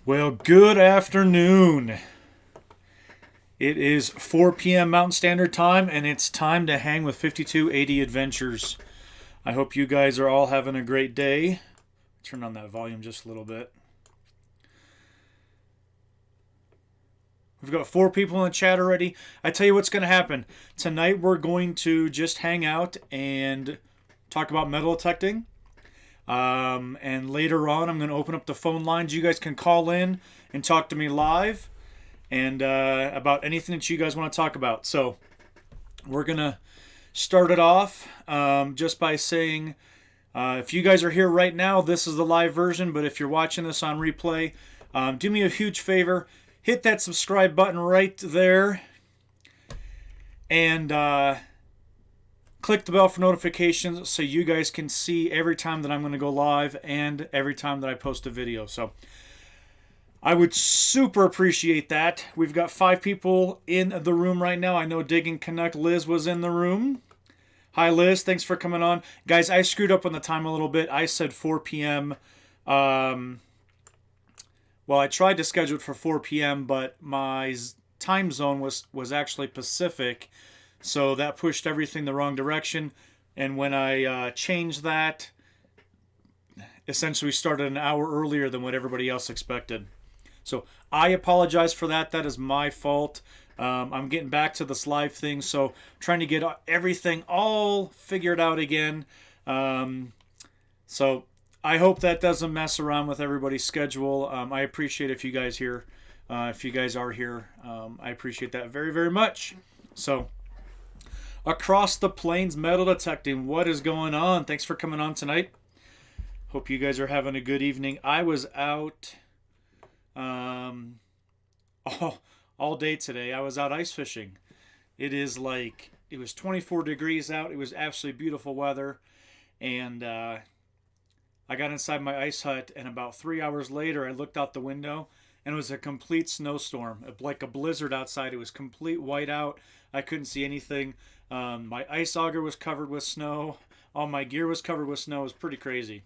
Well, good afternoon. It is 4 p.m. Mountain Standard Time, and it's time to hang with 5280 Adventures. I hope you guys are all having a great day. Turn on that volume just a little bit. We've got 4 people in the chat already. I tell you what's going to happen. Tonight we're going to just hang out and talk about metal detecting. And later on, I'm going to open up the phone lines. You guys can call in and talk to me live and about anything that you guys want to talk about. So we're going to start it off just by saying if you guys are here right now, this is the live version. But if you're watching this on replay, do me a huge favor. Hit that subscribe button right there. And click the bell for notifications so you guys can see every time that I'm going to go live and every time that I post a video. So I would super appreciate that. We've got 5 people in the room right now. I know Digging Canuck Liz was in the room. Hi, Liz. Thanks for coming on. Guys, I screwed up on the time a little bit. I said 4 p.m. Well, I tried to schedule it for 4 p.m., but my time zone was actually Pacific. So that pushed everything the wrong direction. And when I changed that, essentially started an hour earlier than what everybody else expected. So I apologize for that. That is my fault. I'm getting back to this live thing, so trying to get everything all figured out again. So I hope that doesn't mess around with everybody's schedule. I appreciate if you guys here, if you guys are here. I appreciate that very, very much. So across the plains, metal detecting. What is going on? Thanks for coming on tonight. Hope you guys are having a good evening. I was out all day today. I was out ice fishing. It was 24 degrees out. It was absolutely beautiful weather. And I got inside my ice hut, and about 3 hours later, I looked out the window, and it was a complete snowstorm, like a blizzard outside. It was complete white out. I couldn't see anything. My ice auger was covered with snow. All my gear was covered with snow. It was pretty crazy.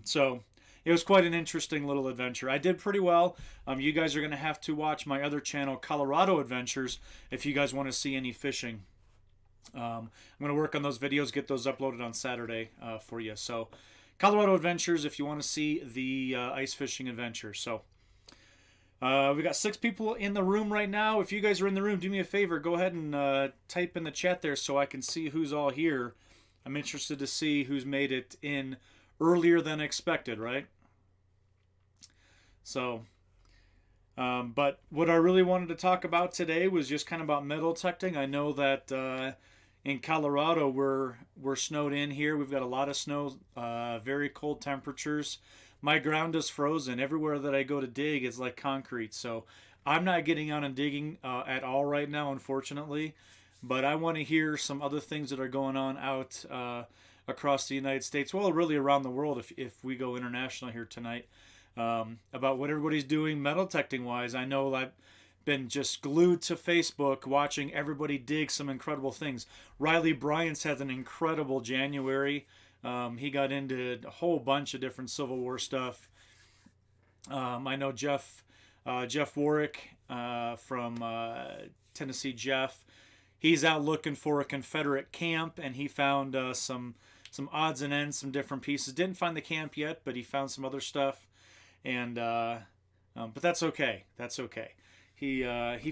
So it was quite an interesting little adventure. I did pretty well. You guys are going to have to watch my other channel, Colorado Adventures, if you guys want to see any fishing. I'm going to work on those videos, get those uploaded on Saturday for you. So Colorado Adventures if you want to see the ice fishing adventure. So we got 6 people in the room right now. If you guys are in the room, do me a favor. Go ahead and type in the chat there so I can see who's all here. I'm interested to see who's made it in earlier than expected, right? So, but what I really wanted to talk about today was just kind of about metal detecting. I know that in Colorado we're snowed in here. We've got a lot of snow, very cold temperatures. My ground is frozen. Everywhere that I go to dig is like concrete. So I'm not getting out and digging at all right now, unfortunately. But I want to hear some other things that are going on out across the United States, well, really around the world if we go international here tonight, about what everybody's doing metal detecting wise. I know I've been just glued to Facebook watching everybody dig some incredible things. Riley Bryant's had an incredible January. He got into a whole bunch of different Civil War stuff. I know Jeff Warwick from Tennessee. Jeff, he's out looking for a Confederate camp, and he found some odds and ends, some different pieces. Didn't find the camp yet, but he found some other stuff, and but that's okay. That's okay. He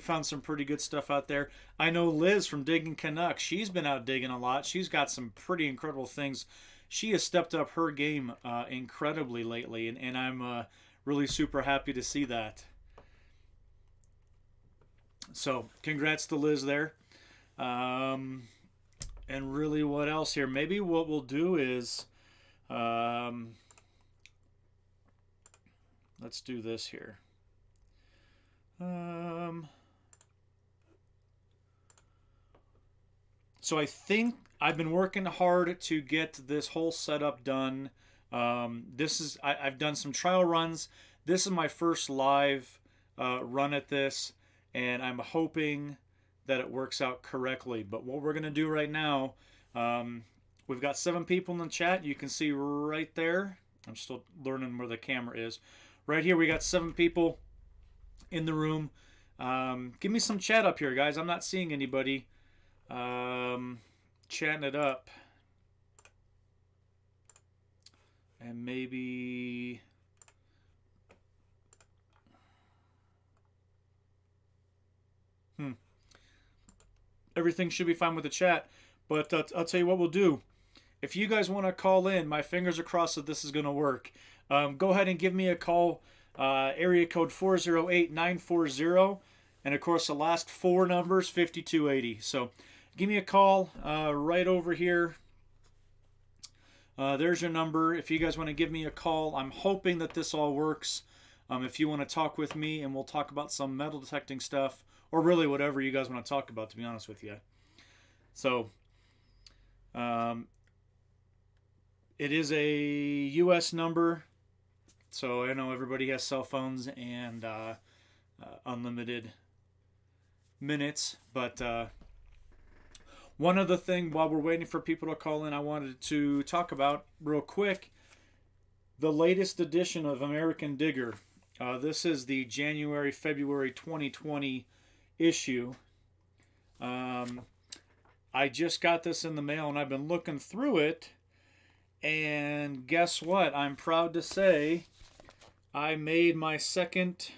found some pretty good stuff out there. I know Liz from Digging Canuck. She's been out digging a lot. She's got some pretty incredible things. She has stepped up her game incredibly lately, and I'm really super happy to see that. So congrats to Liz there. And really, what else here? Maybe what we'll do is, let's do this here. So I think I've been working hard to get this whole setup done. I've done some trial runs. This is my first live run at this, and I'm hoping that it works out correctly. But what we're going to do right now, we've got 7 people in the chat. You can see right there. I'm still learning where the camera is. right here we got 7 people in the room. Give me some chat up here, guys. I'm not seeing anybody chatting it up. And maybe... Everything should be fine with the chat. But I'll tell you what we'll do. If you guys want to call in, my fingers are crossed that this is going to work. Go ahead and give me a call. Area code 408-940. And, of course, the last 4 numbers, 5280. So give me a call right over here. There's your number. If you guys want to give me a call, I'm hoping that this all works. If you want to talk with me, and we'll talk about some metal detecting stuff, or really whatever you guys want to talk about, to be honest with you. So, it is a U.S. number, so I know everybody has cell phones and unlimited minutes, but one other thing while we're waiting for people to call in, I wanted to talk about real quick the latest edition of American Digger. This is the January-February 2020 issue. I just got this in the mail and I've been looking through it, and guess what? I'm proud to say I made my second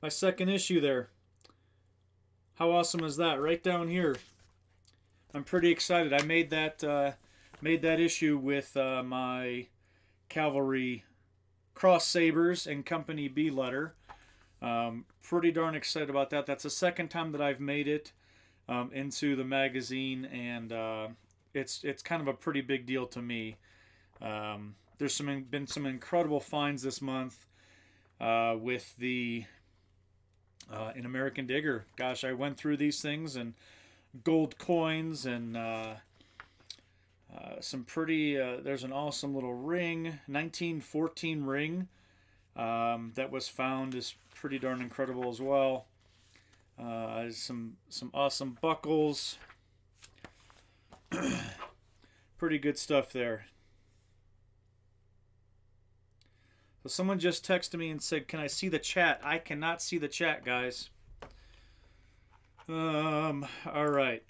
issue there. How awesome is that? Right down here. I'm pretty excited. I made that issue with my Cavalry Cross Sabers and Company B letter. Pretty darn excited about that. That's the second time that I've made it into the magazine, and it's kind of a pretty big deal to me. There's been some incredible finds this month with the in American Digger. Gosh, I went through these things, and gold coins and some pretty there's an awesome little ring, 1914 ring that was found, is pretty darn incredible as well. Some awesome buckles. Pretty good stuff there. So someone just texted me and said, "Can I see the chat?" I cannot see the chat, guys. All right.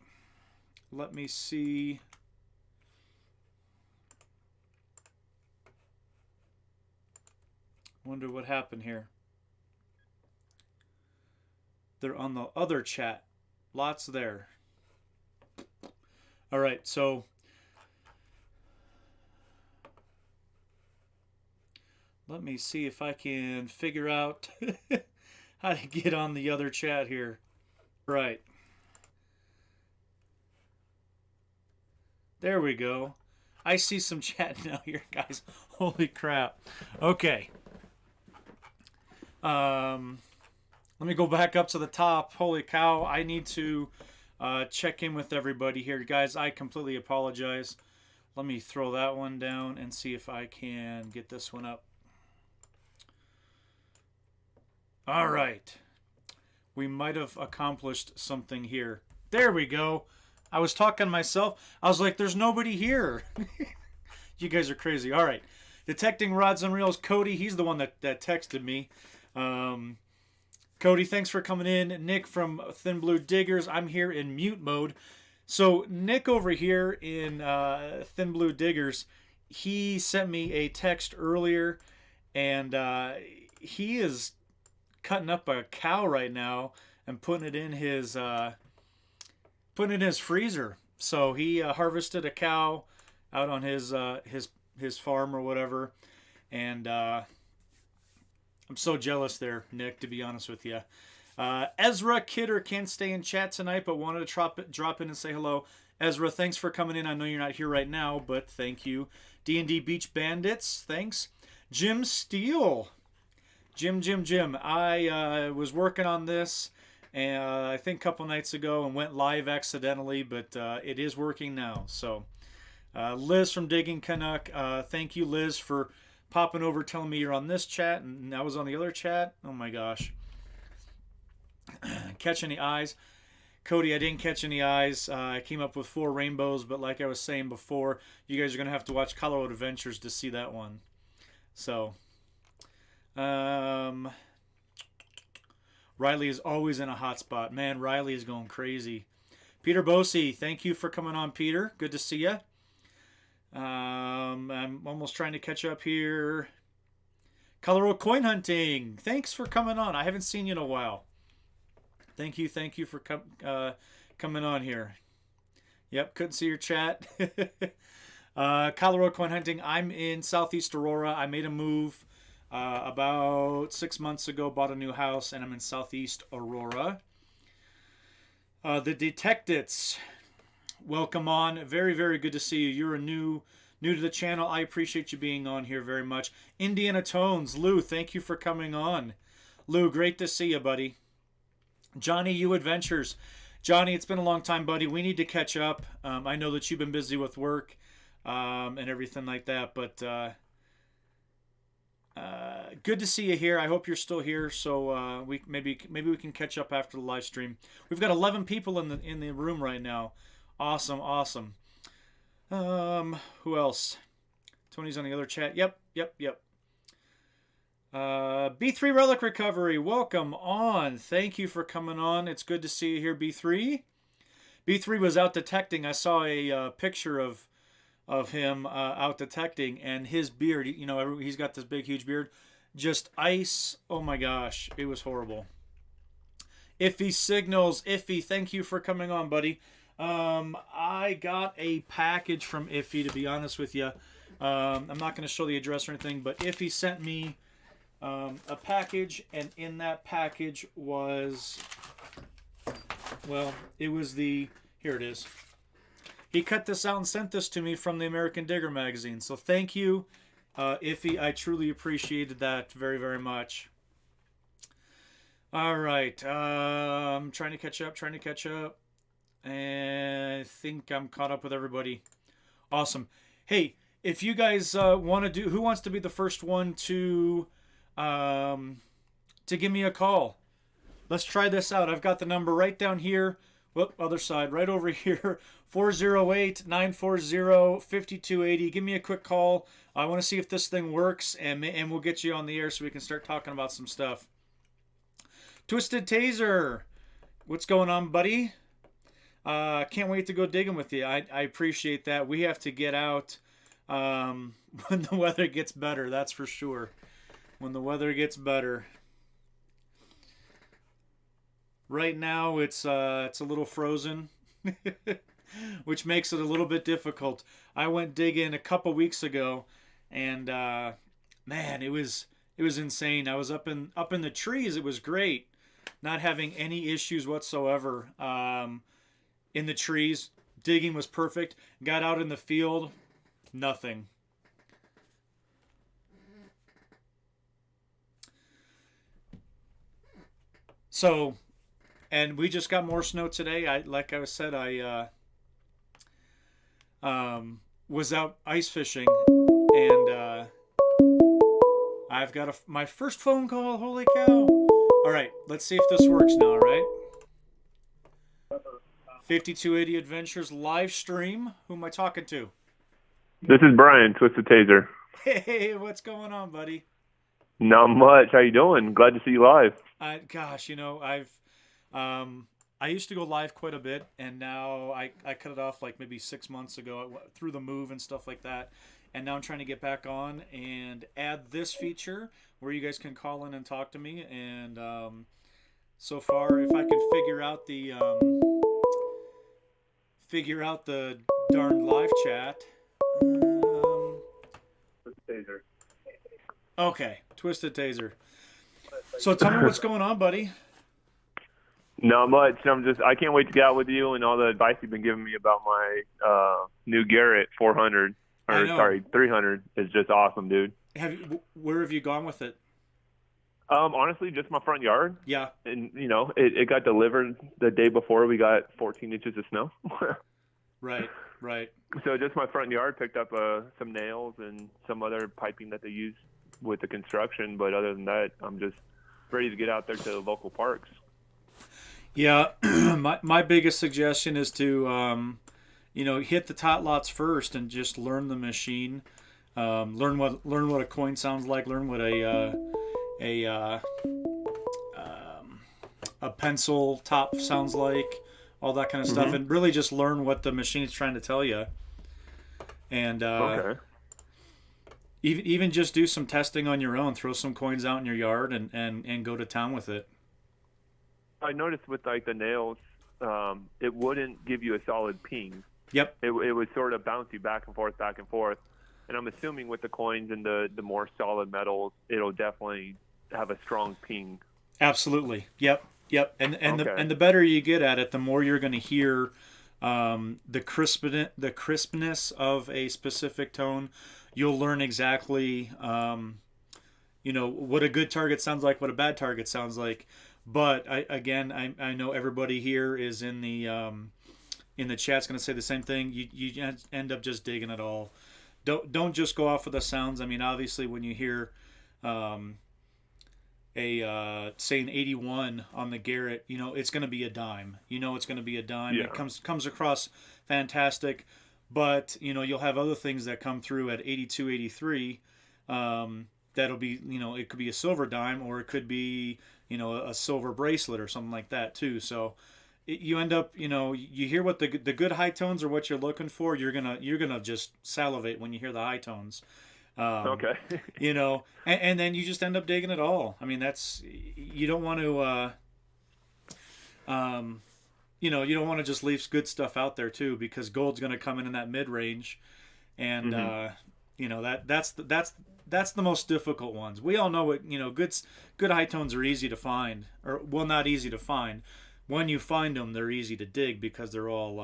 Let me see. Wonder what happened here. They're on the other chat. Lots there. All right, so let me see if I can figure out how to get on the other chat here. Right. There we go. I see some chat now here, guys. Holy crap. Okay. Let me go back up to the top. Holy cow. I need to check in with everybody here. Guys, I completely apologize. Let me throw that one down and see if I can get this one up. All right. We might have accomplished something here. There we go. I was talking to myself. I was like, there's nobody here. You guys are crazy. All right. Detecting Rods and Reels, Cody. He's the one that texted me. Cody, thanks for coming in. Nick from Thin Blue Diggers. I'm here in mute mode. So Nick over here in Thin Blue Diggers, he sent me a text earlier, and he is cutting up a cow right now and putting it in his freezer. So he harvested a cow out on his farm or whatever, and I'm so jealous there, Nick, to be honest with you. Ezra Kidder can't stay in chat tonight, but wanted to drop in and say hello. Ezra, thanks for coming in. I know you're not here right now, but thank you. D&D Beach Bandits, thanks. Jim Steele. Jim. I was working on this, and I think a couple nights ago, and went live accidentally, but it is working now. So, Liz from Digging Canuck, thank you, Liz, for popping over, telling me you're on this chat, and I was on the other chat. Oh my gosh. Catch any eyes? Cody, I didn't catch any eyes. I came up with 4 rainbows, but like I was saying before, you guys are going to have to watch Colorado Adventures to see that one. So, Um, Riley is always in a hot spot. Man, Riley is going crazy. Peter Bosey, thank you for coming on, Peter. Good to see you. I'm almost trying to catch up here. Colorado Coin Hunting, thanks for coming on. I haven't seen you in a while. Thank you for coming on here. Yep, couldn't see your chat. Colorado Coin Hunting, I'm in Southeast Aurora. I made a move about 6 months ago, bought a new house, and I'm in Southeast Aurora. The Detectives, welcome on. Very, very good to see you. You're a new to the channel. I appreciate you being on here very much. Indiana Tones, Lou, thank you for coming on. Lou, great to see you, buddy. Johnny U Adventures. Johnny, it's been a long time, buddy. We need to catch up. I know that you've been busy with work and everything like that, but good to see you here. I hope you're still here, so we maybe we can catch up after the live stream. We've got 11 people in the room right now. Awesome. Who else? Tony's on the other chat. Yep. B3 Relic Recovery, welcome on. Thank you for coming on. It's good to see you here, B3. B3 was out detecting. I saw a picture of him out detecting, and his beard, you know, he's got this big, huge beard. Just ice. Oh my gosh, it was horrible. Iffy Signals. Iffy, thank you for coming on, buddy. I got a package from Iffy, to be honest with you. I'm not going to show the address or anything, but Iffy sent me a package, and in that package was, well, it was here it is. He cut this out and sent this to me from the American Digger magazine. So thank you, Iffy. I truly appreciated that very, very much. All right. I'm trying to catch up. And I think I'm caught up with everybody. Awesome. Hey, if you guys want to do, who wants to be the first one to give me a call? Let's try this out. I've got the number right down here. Whoop, other side, right over here. 408-940-5280. Give me a quick call. I want to see if this thing works, and we'll get you on the air so we can start talking about some stuff. Twisted Taser, what's going on, buddy? Can't wait to go digging with you. I appreciate that. We have to get out when the weather gets better, that's for sure. When the weather gets better. Right now it's a little frozen, which makes it a little bit difficult. I went digging a couple weeks ago, and man, it was insane. I was up in the trees. It was great, not having any issues whatsoever. In the trees, digging was perfect. Got out in the field, nothing. So, and we just got more snow today. Like I said, I was out ice fishing, and I've got my first phone call. Holy cow! All right, let's see if this works now. All right. 5280 Adventures live stream. Who am I talking to? This is Brian, Twisted Taser. Hey, what's going on, buddy? Not much. How you doing? Glad to see you live. Gosh, you know, I used to go live quite a bit, and now I cut it off like maybe 6 months ago through the move and stuff like that. And now I'm trying to get back on and add this feature where you guys can call in and talk to me. And so far, if I can figure out the darn live chat. Twisted Taser. Okay, Twisted Taser. So tell me what's going on, buddy. Not much. I can't wait to get out with you and all the advice you've been giving me about my new Garrett 400. Or sorry, 300 is just awesome, dude. Where have you gone with it? Honestly, just my front yard. Yeah. And, you know, it got delivered the day before we got 14 inches of snow. Right. So just my front yard, picked up some nails and some other piping that they use with the construction. But other than that, I'm just ready to get out there to the local parks. Yeah. my biggest suggestion is to, hit the tot lots first and just learn the machine. Learn what a coin sounds like. Learn what a a a pencil top sounds like, all that kind of stuff, Mm-hmm. and really just learn what the machine's trying to tell you. And Okay. even just do some testing on your own. Throw some coins out in your yard and go to town with it. I noticed with like the nails, it wouldn't give you a solid ping. Yep, It would sort of bounce you back and forth, back and forth. And I'm assuming with the coins and the more solid metals, it'll definitely have a strong ping. absolutely. Yep, yep. Okay. And the better you get at it, the more you're going to hear the crispness of a specific tone. You'll learn exactly what a good target sounds like, what a bad target sounds like. But I know everybody here is in the chat's going to say the same thing. You end up just digging it all. Don't just go off of the sounds. I mean, obviously, when you hear um, say an 81 on the Garrett, it's going to be a dime. It's going to be a dime. It Yeah. comes across fantastic, but you'll have other things that come through at 82, 83. That'll be it could be a silver dime, or it could be a silver bracelet or something like that too. So you end up you hear what the good high tones are what you're looking for. You're gonna just salivate when you hear the high tones. um, Okay. and then you just end up digging it all. I mean, that's you don't want to you don't want to just leave good stuff out there too, because gold's going to come in that mid range. And hmm that's the most difficult ones. We all know what good high tones are easy to find, or well, not easy to find. When you find them, they're easy to dig because they're all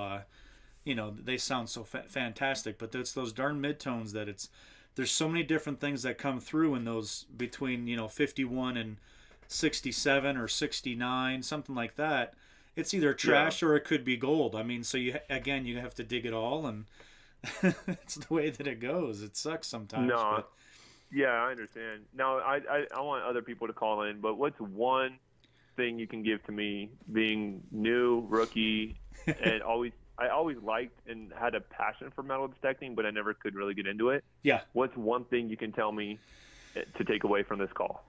they sound so fantastic. But it's those darn midtones that there's so many different things that come through in those between 51 and 67 or 69, something like that. It's either Yeah. trash or it could be gold. I mean, so you have to dig it all, and it's the way that it goes. It sucks sometimes, No. but Yeah, I understand. Now, I want other people to call in, but what's one thing you can give to me, being new, rookie, and I always liked and had a passion for metal detecting, but I never could really get into it. yeah, What's one thing you can tell me to take away from this call?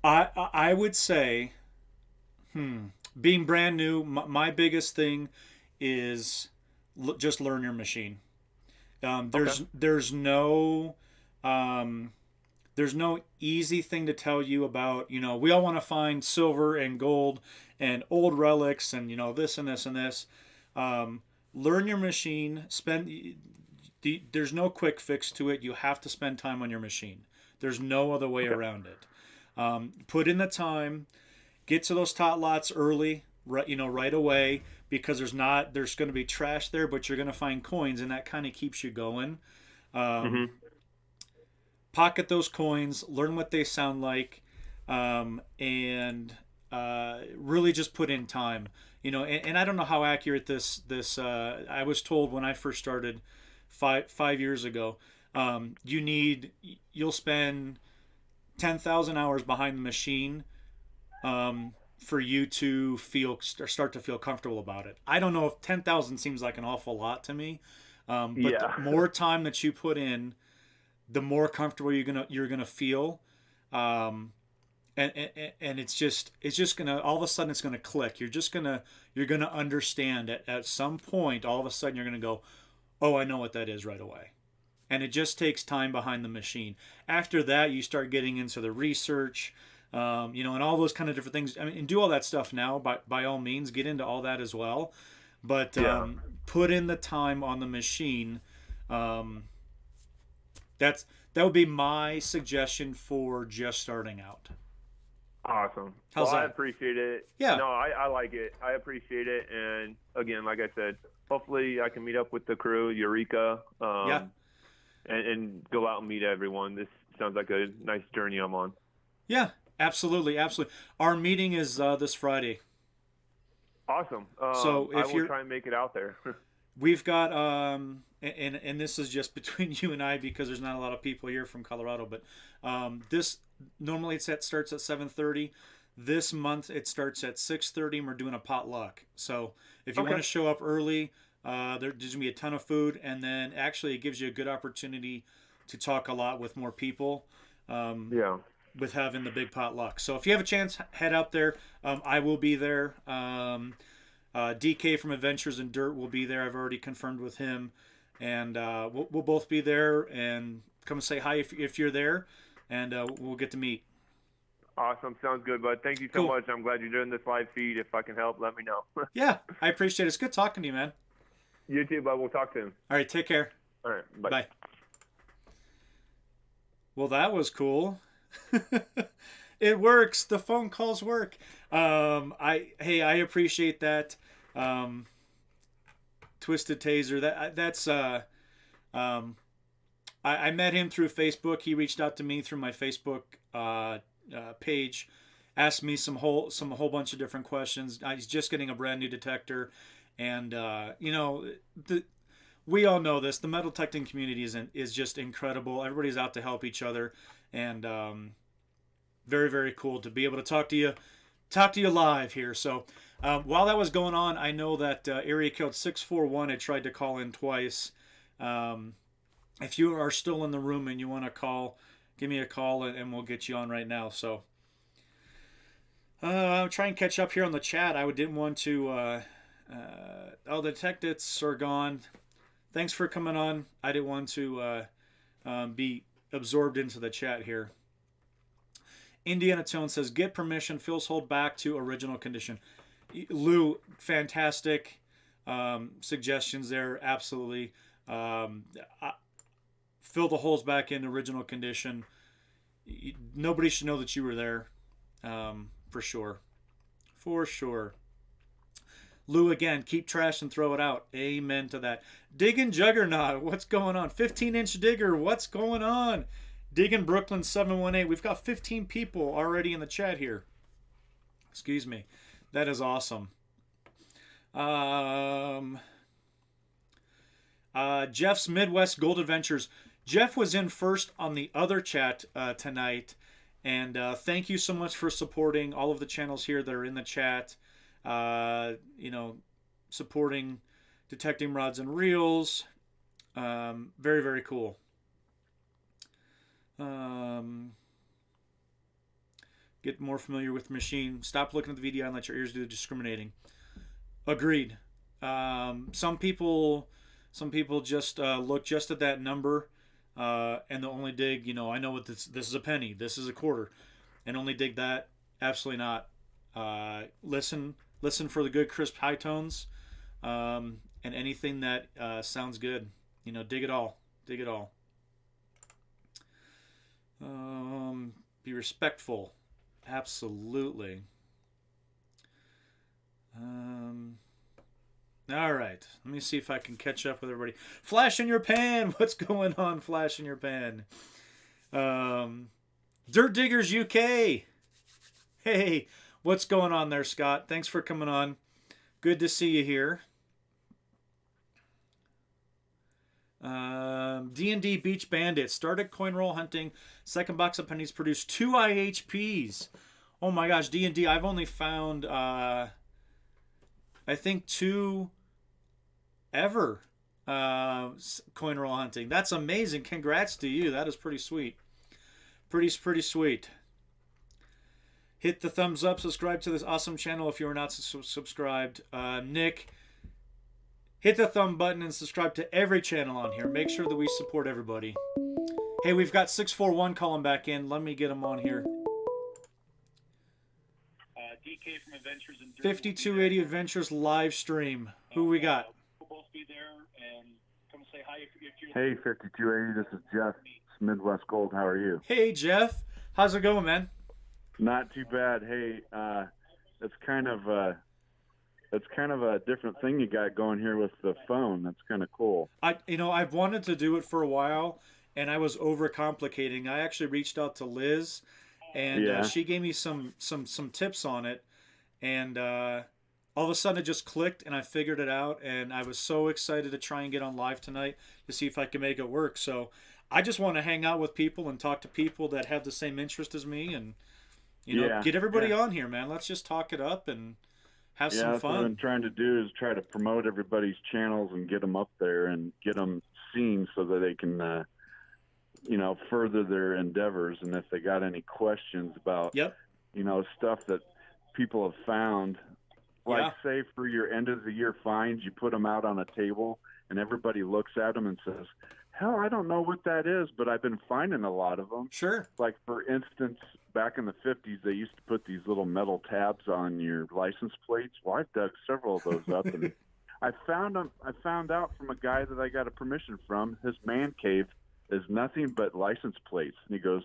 I would say, being brand new, my biggest thing is just learn your machine. Um, Okay. there's there's no um, there's no easy thing to tell you about. We all want to find silver and gold and old relics and this and this and this. Um, Learn your machine. There's no quick fix to it. You have to spend time on your machine. There's no other way Okay. around it. Put in the time. Get to those tot lots early, right away, because there's going to be trash there, but you're going to find coins, and that kind of keeps you going. Um, hmm Pocket those coins, learn what they sound like, and really just put in time. And I don't know how accurate this. I was told when I first started 5 years ago. You'll spend 10,000 hours behind the machine for you to start to feel comfortable about it. I don't know if 10,000 seems like an awful lot to me, but the Yeah. more time that you put in, the more comfortable you're gonna feel, um, and it's just gonna all of a sudden it's gonna click. You're gonna understand at some point. All of a sudden you're gonna go, oh, I know what that is right away. And it just takes time behind the machine. After that, you start getting into the research, and all those kind of different things. I mean, and do all that stuff now. By all means, get into all that as well. But Yeah. put in the time on the machine. Um, that would be my suggestion for just starting out. Awesome. Well, How's I that? appreciate it. Yeah, No, I like it. I appreciate it. And again, like I said, hopefully I can meet up with the crew, Eureka, yeah, and go out and meet everyone. This sounds like a nice journey I'm on. yeah. Absolutely, absolutely. Our meeting is this Friday. Awesome. So I if will you're try and make it out there. We've got and this is just between you and I because there's not a lot of people here from Colorado, but this normally starts at 7:30. This month it starts at 6:30, and we're doing a potluck. So if you want Okay. to show up early, there's gonna be a ton of food, and then actually it gives you a good opportunity. to talk a lot with more people. Yeah. With having the big potluck. So if you have a chance, head out there. I will be there. DK from Adventures in Dirt will be there. I've already confirmed with him, and we'll both be there. And come say hi if you're there, and we'll get to meet. Awesome. Sounds good, bud. Thank you so Cool. much. I'm glad you're doing this live feed. If I can help, let me know. Yeah, I appreciate it. It's good talking to you, man. You too, bud. We'll talk soon. All right, take care. All right. Bye. Bye. Well, that was cool. It works. The phone calls work. I appreciate that. Twisted Taser. I met him through Facebook. He reached out to me through my Facebook page, asked me some whole bunch of different questions. He's just getting a brand new detector, and we all know this. The metal detecting community is just incredible. Everybody's out to help each other, and very, very cool to be able to talk to you live here. So while that was going on, I know that area code 641 had tried to call in twice. If you are still in the room and you want to call, give me a call and we'll get you on right now. So I'll try and catch up here on the chat. I didn't want to. The detectives are gone. Thanks for coming on. I didn't want to be absorbed into the chat here. Indiana Tone says, get permission. Phil's hold back to original condition. Lou, fantastic suggestions there. Absolutely. Fill the holes back in original condition. Nobody should know that you were there. For sure. For sure. Lou, again, keep trash and throw it out. Amen to that. Digging Juggernaut, what's going on? 15-inch digger, what's going on? Digging Brooklyn 718. We've got 15 people already in the chat here. Excuse me. That is awesome. Jeff's Midwest Gold Adventures. Jeff was in first on the other chat tonight. And thank you so much for supporting all of the channels here that are in the chat. Supporting Detecting Rods and Reels. Very, very cool. Get more familiar with the machine. Stop looking at the VDI and let your ears do the discriminating. Agreed. Some people just look just at that number and they'll only dig, I know what this is a penny, this is a quarter, and only dig that. Absolutely not. Listen for the good crisp high tones, and anything that sounds good. Dig it all. Dig it all. Be respectful. Absolutely. All right. Let me see if I can catch up with everybody. Flash in your pan. What's going on, Flash in your pan? Dirt Diggers UK. Hey, what's going on there, Scott? Thanks for coming on. Good to see you here. D&D Beach Bandit started coin roll hunting. Second box of pennies produced 2 IHPs. Oh my gosh, D&D. I've only found I think 2 ever coin roll hunting. That's amazing. Congrats to you. That is pretty sweet. Pretty sweet. Hit the thumbs up. Subscribe to this awesome channel if you are not subscribed. Nick, hit the thumb button and subscribe to every channel on here. Make sure that we support everybody. Hey, we've got 641 calling back in. Let me get him on here. DK from Adventures in 5280 Adventures live stream. Who we got? We'll both be there and come say hi if you're. Hey, 5280. This is Jeff, Midwest Gold. How are you? Hey, Jeff. How's it going, man? Not too bad. Hey, it's kind of a different thing you got going here with the phone. That's kind of cool. I've wanted to do it for a while, and I was overcomplicating. I actually reached out to Liz, and she gave me some tips on it, and all of a sudden it just clicked, and I figured it out, and I was so excited to try and get on live tonight to see if I can make it work. So I just want to hang out with people and talk to people that have the same interest as me, and get everybody on here, man. Let's just talk it up and have some that's fun. What I'm trying to do is try to promote everybody's channels and get them up there and get them seen so that they can further their endeavors, and if they got any questions about, Yep. stuff that people have found, like Yeah. say for your end of the year finds, you put them out on a table and everybody looks at them and says, hell, I don't know what that is, but I've been finding a lot of them. Sure. Like, for instance, back in the 50s, they used to put these little metal tabs on your license plates. Well, I dug several of those up, and I found out from a guy that I got a permission from, his man cave is nothing but license plates. And he goes,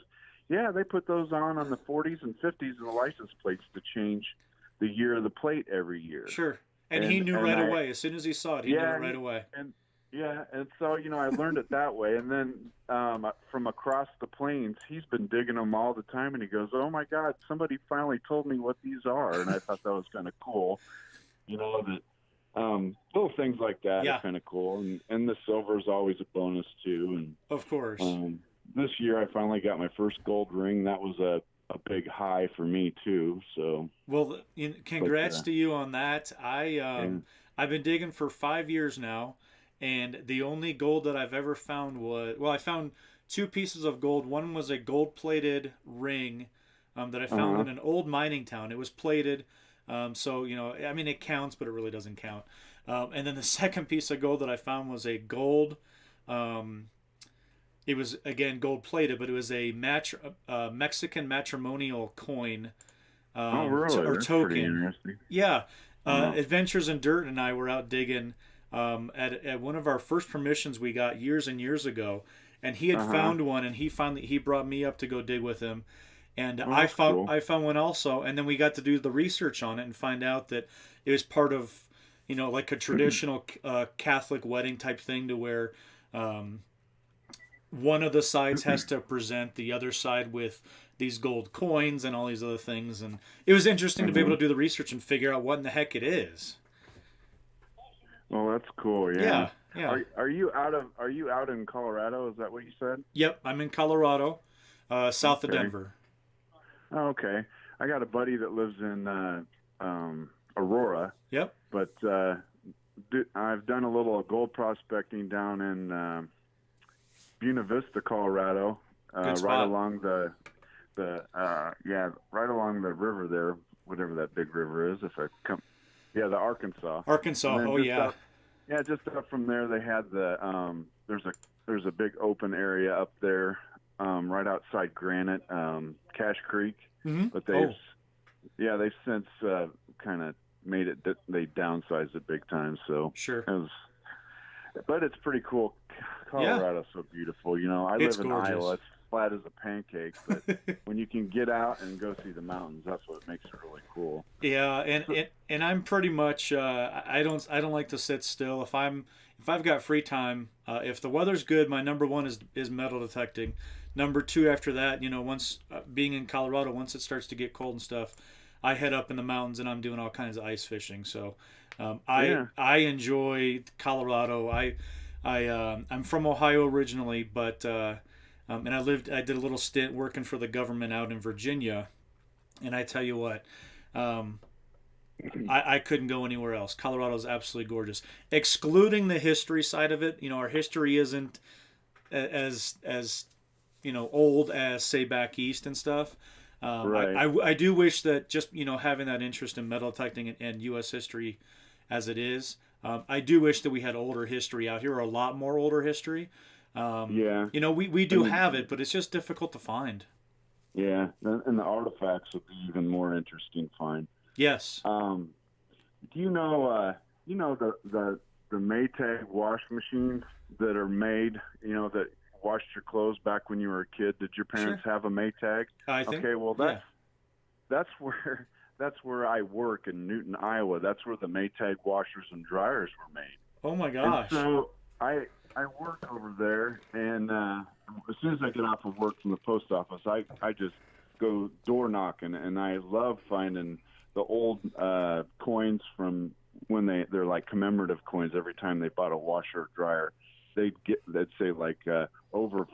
yeah, they put those on the 40s and 50s and the license plates to change the year of the plate every year. Sure. And he knew right away. As soon as he saw it, he knew it right away. And so, I learned it that way. And then from across the plains, he's been digging them all the time. And he goes, oh, my God, somebody finally told me what these are. And I thought that was kind of cool, that little things like that are kind of cool. And the silver is always a bonus, too. And of course. This year I finally got my first gold ring. That was a big high for me, too. So, well, congrats to you on that. I've been digging for 5 years now. And the only gold that I've ever found I found 2 pieces of gold. One was a gold-plated ring that I found in an old mining town. It was plated, so, it counts, but it really doesn't count. And then the second piece of gold that I found was a gold, it was, again, gold-plated, but it was a Mexican matrimonial coin. really? Or That's token. pretty interesting. Yeah. Adventures in Dirt and I were out digging at one of our first permissions we got years and years ago, and he had found one, and he brought me up to go dig with him, and I found one also, and then we got to do the research on it and find out that it was part of like a traditional Catholic wedding type thing, to where one of the sides has to present the other side with these gold coins and all these other things, and it was interesting to be able to do the research and figure out what in the heck it is. Well, that's cool. Yeah. Yeah. Are you out in Colorado? Is that what you said? Yep, I'm in Colorado, south of Denver. Oh, okay. I got a buddy that lives in Aurora. Yep. But I've done a little gold prospecting down in Buena Vista, Colorado, right along the river there, whatever that big river is. The Arkansas. Just up from there, they had there's a big open area up there, right outside Granite, Cache Creek. Mm-hmm. But they've since kind of made it. They downsized it big time. So sure. But it's pretty cool. Colorado's so beautiful. I live in Iowa. It's flat as a pancake, but when you can get out and go see the mountains, that's what makes it really cool. Yeah, and I'm pretty much I don't like to sit still. If I've got free time, if the weather's good, my number one is metal detecting. Number 2 after that, once being in Colorado, once it starts to get cold and stuff, I head up in the mountains and I'm doing all kinds of ice fishing. So I enjoy Colorado. I'm from Ohio originally, but and I did a little stint working for the government out in Virginia, and I tell you what, I couldn't go anywhere else. Colorado's absolutely gorgeous, excluding the history side of it. Our history isn't as old as, say, back east and stuff. Right. I do wish that just having that interest in metal detecting and U.S. history as it is, I do wish that we had older history out here, or a lot more older history. We do have it, but it's just difficult to find. Yeah, and the artifacts would be even more interesting to find. Yes. Do you know the Maytag wash machines that are made, that washed your clothes back when you were a kid? Did your parents have a Maytag? I think. Okay, well that's where I work in Newton, Iowa. That's where the Maytag washers and dryers were made. Oh my gosh. And so I work over there, and as soon as I get off of work from the post office, I just go door knocking, and I love finding the old coins from when they're like commemorative coins. Every time they bought a washer or dryer, they'd say like over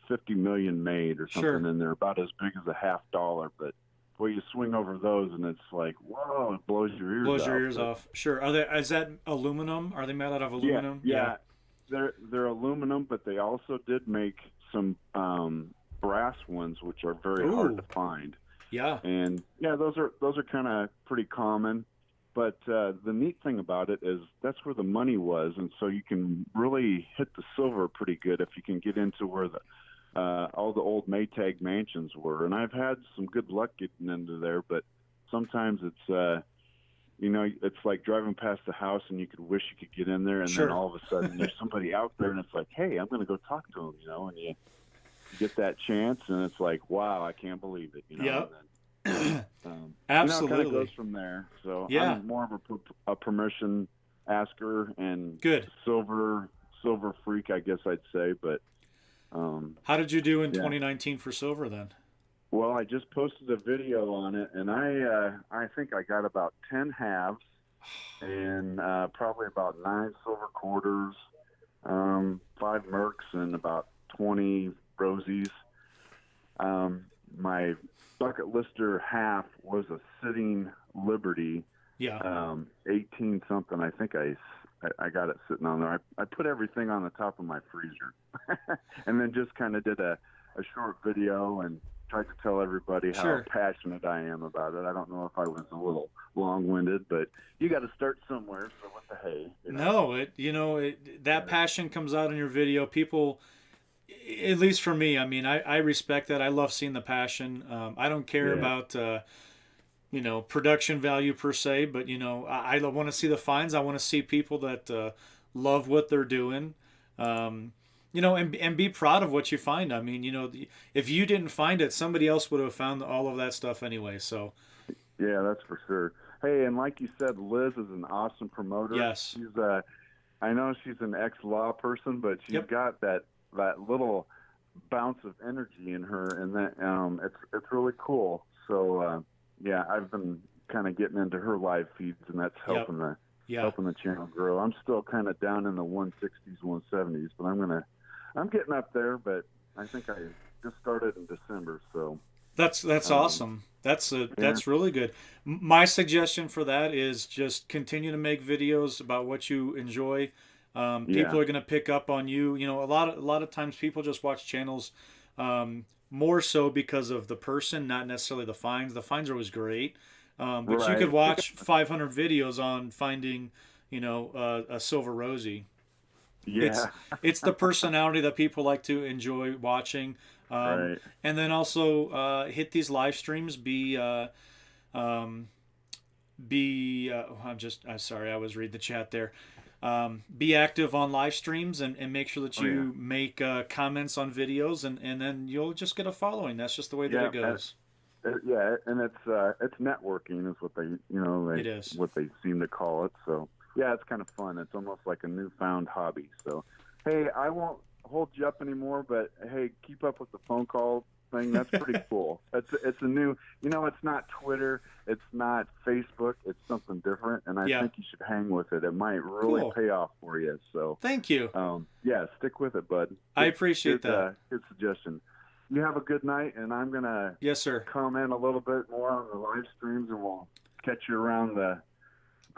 50 million made or something, sure. And they're about as big as a $50. But boy, you swing over those and it's like, whoa, it blows your ears off. Sure. Is that aluminum? Are they made out of aluminum? Yeah. They're aluminum, but they also did make some brass ones, which are very hard to find. Yeah. And yeah, those are kind of pretty common. But the neat thing about it is that's where the money was, and so you can really hit the silver pretty good if you can get into where the all the old Maytag mansions were. And I've had some good luck getting into there, but sometimes it's it's like driving past the house and you could wish you could get in there, and then all of a sudden there's somebody out there, and it's like, hey, I'm going to go talk to him, and you get that chance, and it's like, wow, I can't believe it, Yep. And Absolutely. it kind of goes from there. So yeah. I'm more of a permission asker and Good. silver freak, I guess I'd say. But how did you do in 2019 for silver then? Well, I just posted a video on it, and I think I got about 10 halves and probably about 9 silver quarters, 5 Mercs, and about 20 Rosies. My bucket lister half was a sitting Liberty, 18 something. I think I got it sitting on there. I put everything on the top of my freezer, and then just kind of did a short video and tried to tell everybody how passionate I am about it. I don't know if I was a little long-winded, but you got to start somewhere. So what the hey? No, that passion comes out in your video. People, at least for me, I mean, I respect that. I love seeing the passion. I don't care about production value per se, but I want to see the finds. I want to see people that love what they're doing. And be proud of what you find. I mean, if you didn't find it, somebody else would have found all of that stuff anyway. So, yeah, that's for sure. Hey, and like you said, Liz is an awesome promoter. Yes, she's I know she's an ex-law person, but she's got that little bounce of energy in her, and that it's really cool. So, I've been kind of getting into her live feeds, and that's helping helping the channel grow. I'm still kind of down in the 160s, 170s, but I'm getting up there, but I think I just started in December, so that's awesome. That's really good. My suggestion for that is just continue to make videos about what you enjoy. People are going to pick up on you. A lot of times people just watch channels more so because of the person, not necessarily the finds. The finds are always great, but you could watch 500 videos on finding, a silver Rosie. Yeah. It's the personality that people like to enjoy watching. And then also hit these live streams. I'm sorry, I was reading the chat there. Be active on live streams and make sure that you make comments on videos, and then you'll just get a following. That's just the way that it goes. And it's networking is what they it is what they seem to call it. So yeah, it's kind of fun. It's almost like a newfound hobby. So hey, I won't hold you up anymore, but hey, keep up with the phone call thing. That's pretty cool. It's a new, it's not Twitter, it's not Facebook, it's something different, and I think you should hang with it. It might really pay off for you. So thank you. Stick with it, bud. I appreciate that. Good suggestion. You have a good night, and I'm gonna comment a little bit more on the live streams, and we'll catch you around the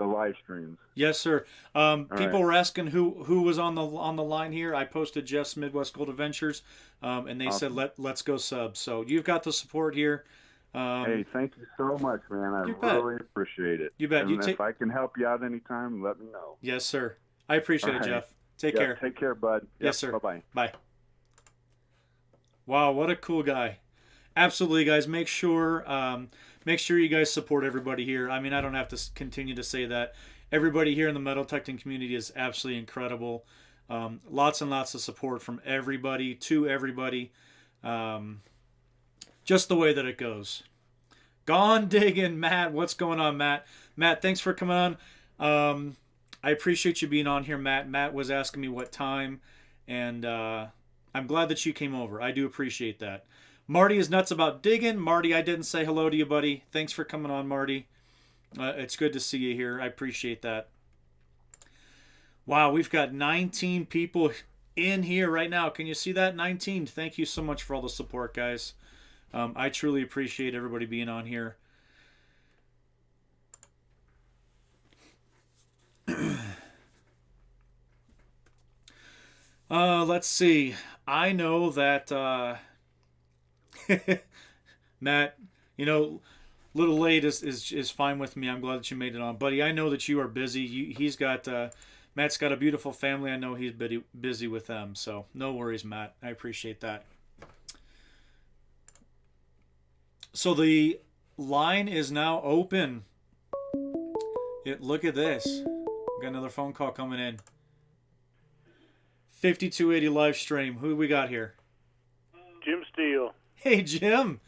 live streams. Yes, sir. People were asking who was on the line here. I posted Jeff's Midwest Gold Adventures, and they said let's go sub. So you've got the support here. Hey, thank you so much, man. I really appreciate it. You bet. And if I can help you out anytime, let me know. Yes, sir. I appreciate it, Jeff. Take care. Take care, bud. Yes, sir. Bye-bye. Bye. Wow, what a cool guy. Absolutely, guys. Make sure you guys support everybody here. I mean, I don't have to continue to say that. Everybody here in the metal detecting community is absolutely incredible. Lots and lots of support from everybody to everybody. Just the way that it goes. Gone digging, Matt. What's going on, Matt? Matt, thanks for coming on. I appreciate you being on here, Matt. Matt was asking me what time, and I'm glad that you came over. I do appreciate that. Marty is nuts about digging. Marty, I didn't say hello to you, buddy. Thanks for coming on, Marty. It's good to see you here. I appreciate that. Wow, we've got 19 people in here right now. Can you see that? 19. Thank you so much for all the support, guys. I truly appreciate everybody being on here. Let's see. I know that Matt, little late is fine with me. I'm glad that you made it on, buddy. I know that you are busy. He's got Matt's got a beautiful family. I know he's busy with them, so no worries, Matt. I appreciate that. So the line is now open. Look at this. Got another phone call coming in. 5280 live stream. Who we got here? Jim Steele. Hey, Jim.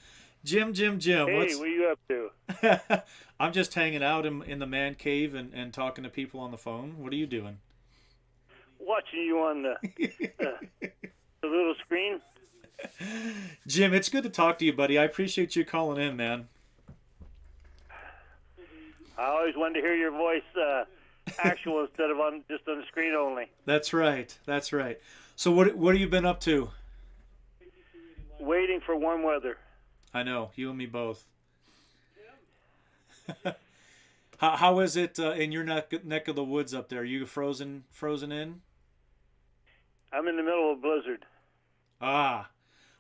Jim. Hey, what are you up to? I'm just hanging out in the man cave and talking to people on the phone. What are you doing? Watching you on the little screen. Jim, it's good to talk to you, buddy. I appreciate you calling in, man. I always wanted to hear your voice actual instead of just on the screen only. That's right. So what have you been up to? Waiting for warm weather. I know, you and me both. How is it in your neck of the woods up there? Are you frozen in? I'm in the middle of a blizzard.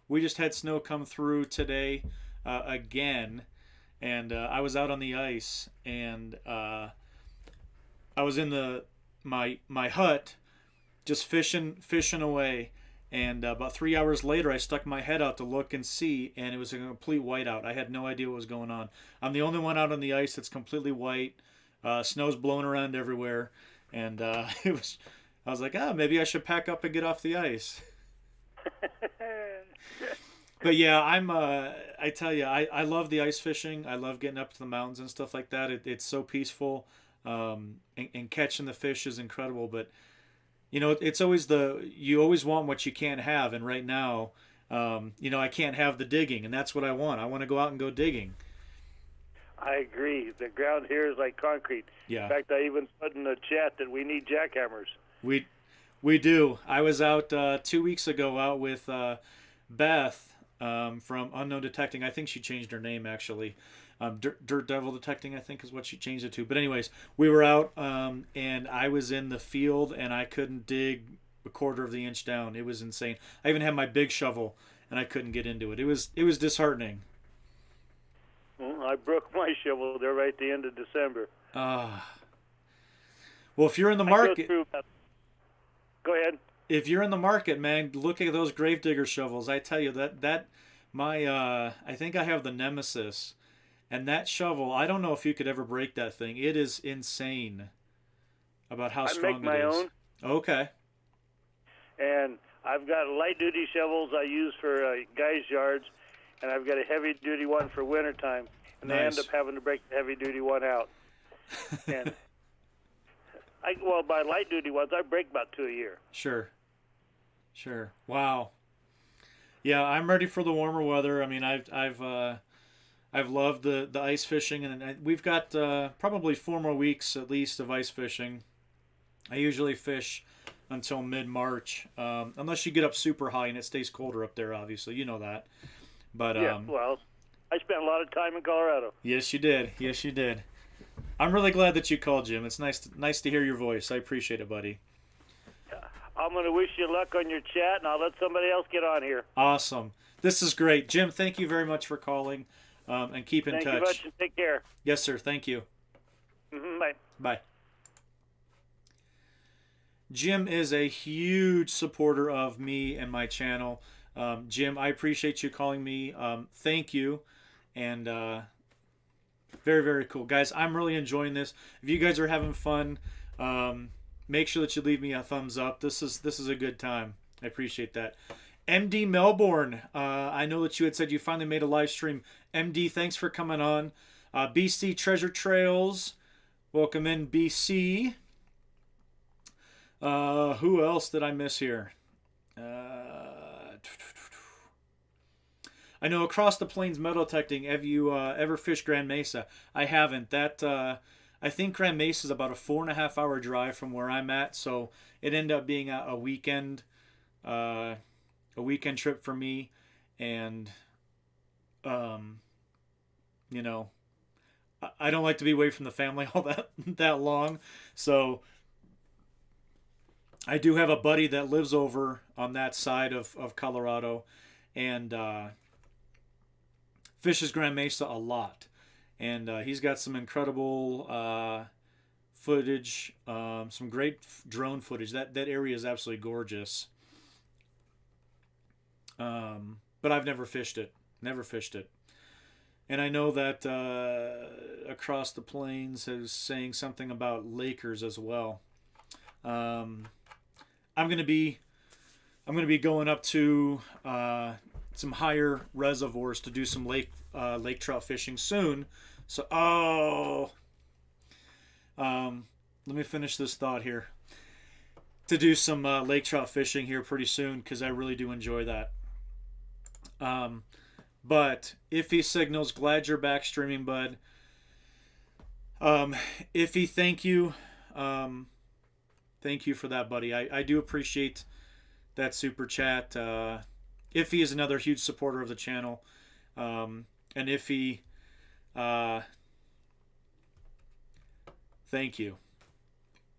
We just had snow come through today again, and I was out on the ice, and I was in my hut just fishing away. And about 3 hours later, I stuck my head out to look and see, and it was a complete whiteout. I had no idea what was going on. I'm the only one out on the ice that's completely white. Snow's blowing around everywhere, and it was. I was like, maybe I should pack up and get off the ice. But yeah, I tell you, I love the ice fishing. I love getting up to the mountains and stuff like that. It's so peaceful, and catching the fish is incredible. But it's always you always want what you can't have, and right now, I can't have the digging, and that's what I want. I want to go out and go digging. I agree. The ground here is like concrete. Yeah. In fact, I even put in the chat that we need jackhammers. We do. I was out 2 weeks ago out with Beth from Unknown Detecting. I think she changed her name actually. Dirt Devil Detecting, I think, is what she changed it to. But anyways, we were out, and I was in the field, and I couldn't dig a quarter of the inch down. It was insane. I even had my big shovel, and I couldn't get into it. It was disheartening. Well, I broke my shovel there right at the end of December. Well, if you're in the market, go ahead. If you're in the market, man, look at those gravedigger shovels. I tell you that I think I have the Nemesis. And that shovel, I don't know if you could ever break that thing. It is insane about how strong it is. I make my own. Okay. And I've got light-duty shovels I use for guys' yards, and I've got a heavy-duty one for wintertime. And nice. I end up having to break the heavy-duty one out. And by light-duty ones, I break about 2 a year. Sure. Wow. Yeah, I'm ready for the warmer weather. I mean, I've loved the ice fishing, and we've got probably 4 more weeks at least of ice fishing. I usually fish until mid-March, unless you get up super high and it stays colder up there, obviously. You know that. But yeah, well, I spent a lot of time in Colorado. Yes, you did. I'm really glad that you called, Jim. It's nice to hear your voice. I appreciate it, buddy. I'm going to wish you luck on your chat, and I'll let somebody else get on here. Awesome. This is great. Jim, thank you very much for calling. And keep in touch. Thank you much, and take care. Yes, sir. Thank you. Bye. Bye. Jim is a huge supporter of me and my channel. Jim, I appreciate you calling me. Thank you. And very, very cool. Guys, I'm really enjoying this. If you guys are having fun, make sure that you leave me a thumbs up. This is a good time. I appreciate that. MD Melbourne, I know that you had said you finally made a live stream. MD, thanks for coming on. BC Treasure Trails, welcome in, BC. Who else did I miss here? I know Across the Plains Metal Detecting. Have you ever fished Grand Mesa? I haven't. That I think Grand Mesa is about a 4.5 hour drive from where I'm at, so it ended up being a weekend. A weekend trip for me, and I don't like to be away from the family all that long, so I do have a buddy that lives over on that side of Colorado, and fishes Grand Mesa a lot. And he's got some incredible footage, some great drone footage. That area is absolutely gorgeous. But I've never fished it. Never fished it. And I know that Across the Plains is saying something about Lakers as well. I'm gonna be going up to some higher reservoirs to do some lake trout fishing soon. So let me finish this thought here. To do some lake trout fishing here pretty soon because I really do enjoy that. But Iffy signals, glad you're back streaming, bud. Iffy, thank you. Thank you for that, buddy. I do appreciate that super chat. Iffy is another huge supporter of the channel. And Iffy, thank you.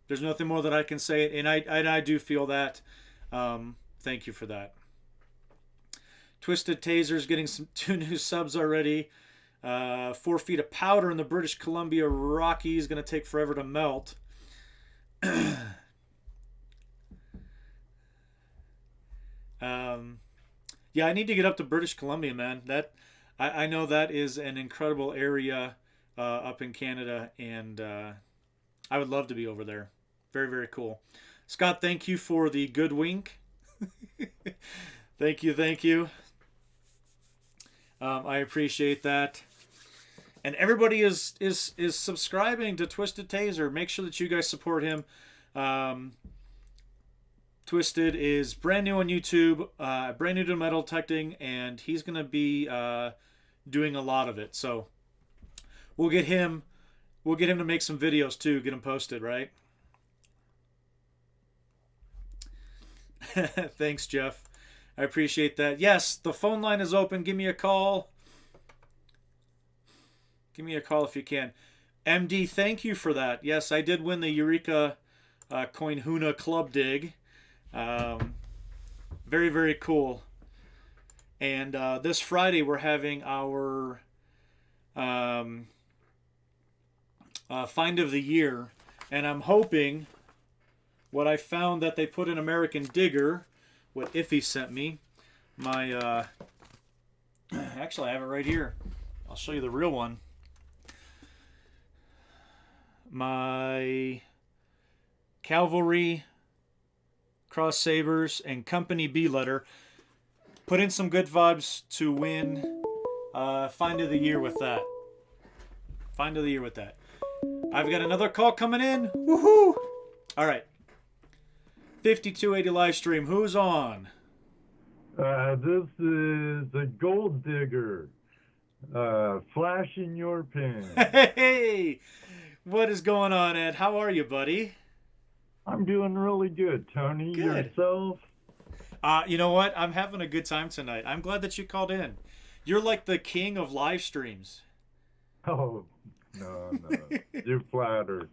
There's nothing more that I can say, and I do feel that. Thank you for that. Twisted Taser's getting 2 new subs already. 4 feet of powder in the British Columbia Rockies. Going to take forever to melt. Yeah, I need to get up to British Columbia, man. I know that is an incredible area up in Canada, and I would love to be over there. Very, very cool. Scott, thank you for the good wink. Thank you. I appreciate that. And everybody is subscribing to Twisted Taser. Make sure that you guys support him. Twisted is brand new on YouTube, brand new to metal detecting, and he's going to be doing a lot of it. So we'll get him to make some videos too, get them posted, right? Thanks, Jeff. I appreciate that. Yes, the phone line is open. Give me a call. Give me a call if you can. MD, thank you for that. Yes, I did win the Eureka Koinhuna Club Dig. Very, very cool. And this Friday we're having our Find of the Year. And I'm hoping what I found that they put in American Digger, what Iffy sent me, my actually I have it right here. I'll show you the real one. My Cavalry, Cross Sabers, and Company B letter. Put in some good vibes to win Find of the Year with that. Find of the Year with that. I've got another call coming in. Woohoo! All right. 5280 live stream. Who's on? This is a gold digger. Flashing your pin. Hey! What is going on, Ed? How are you, buddy? I'm doing really good, Tony. Good. Yourself? You know what? I'm having a good time tonight. I'm glad that you called in. You're like the king of live streams. Oh, no. You flatter.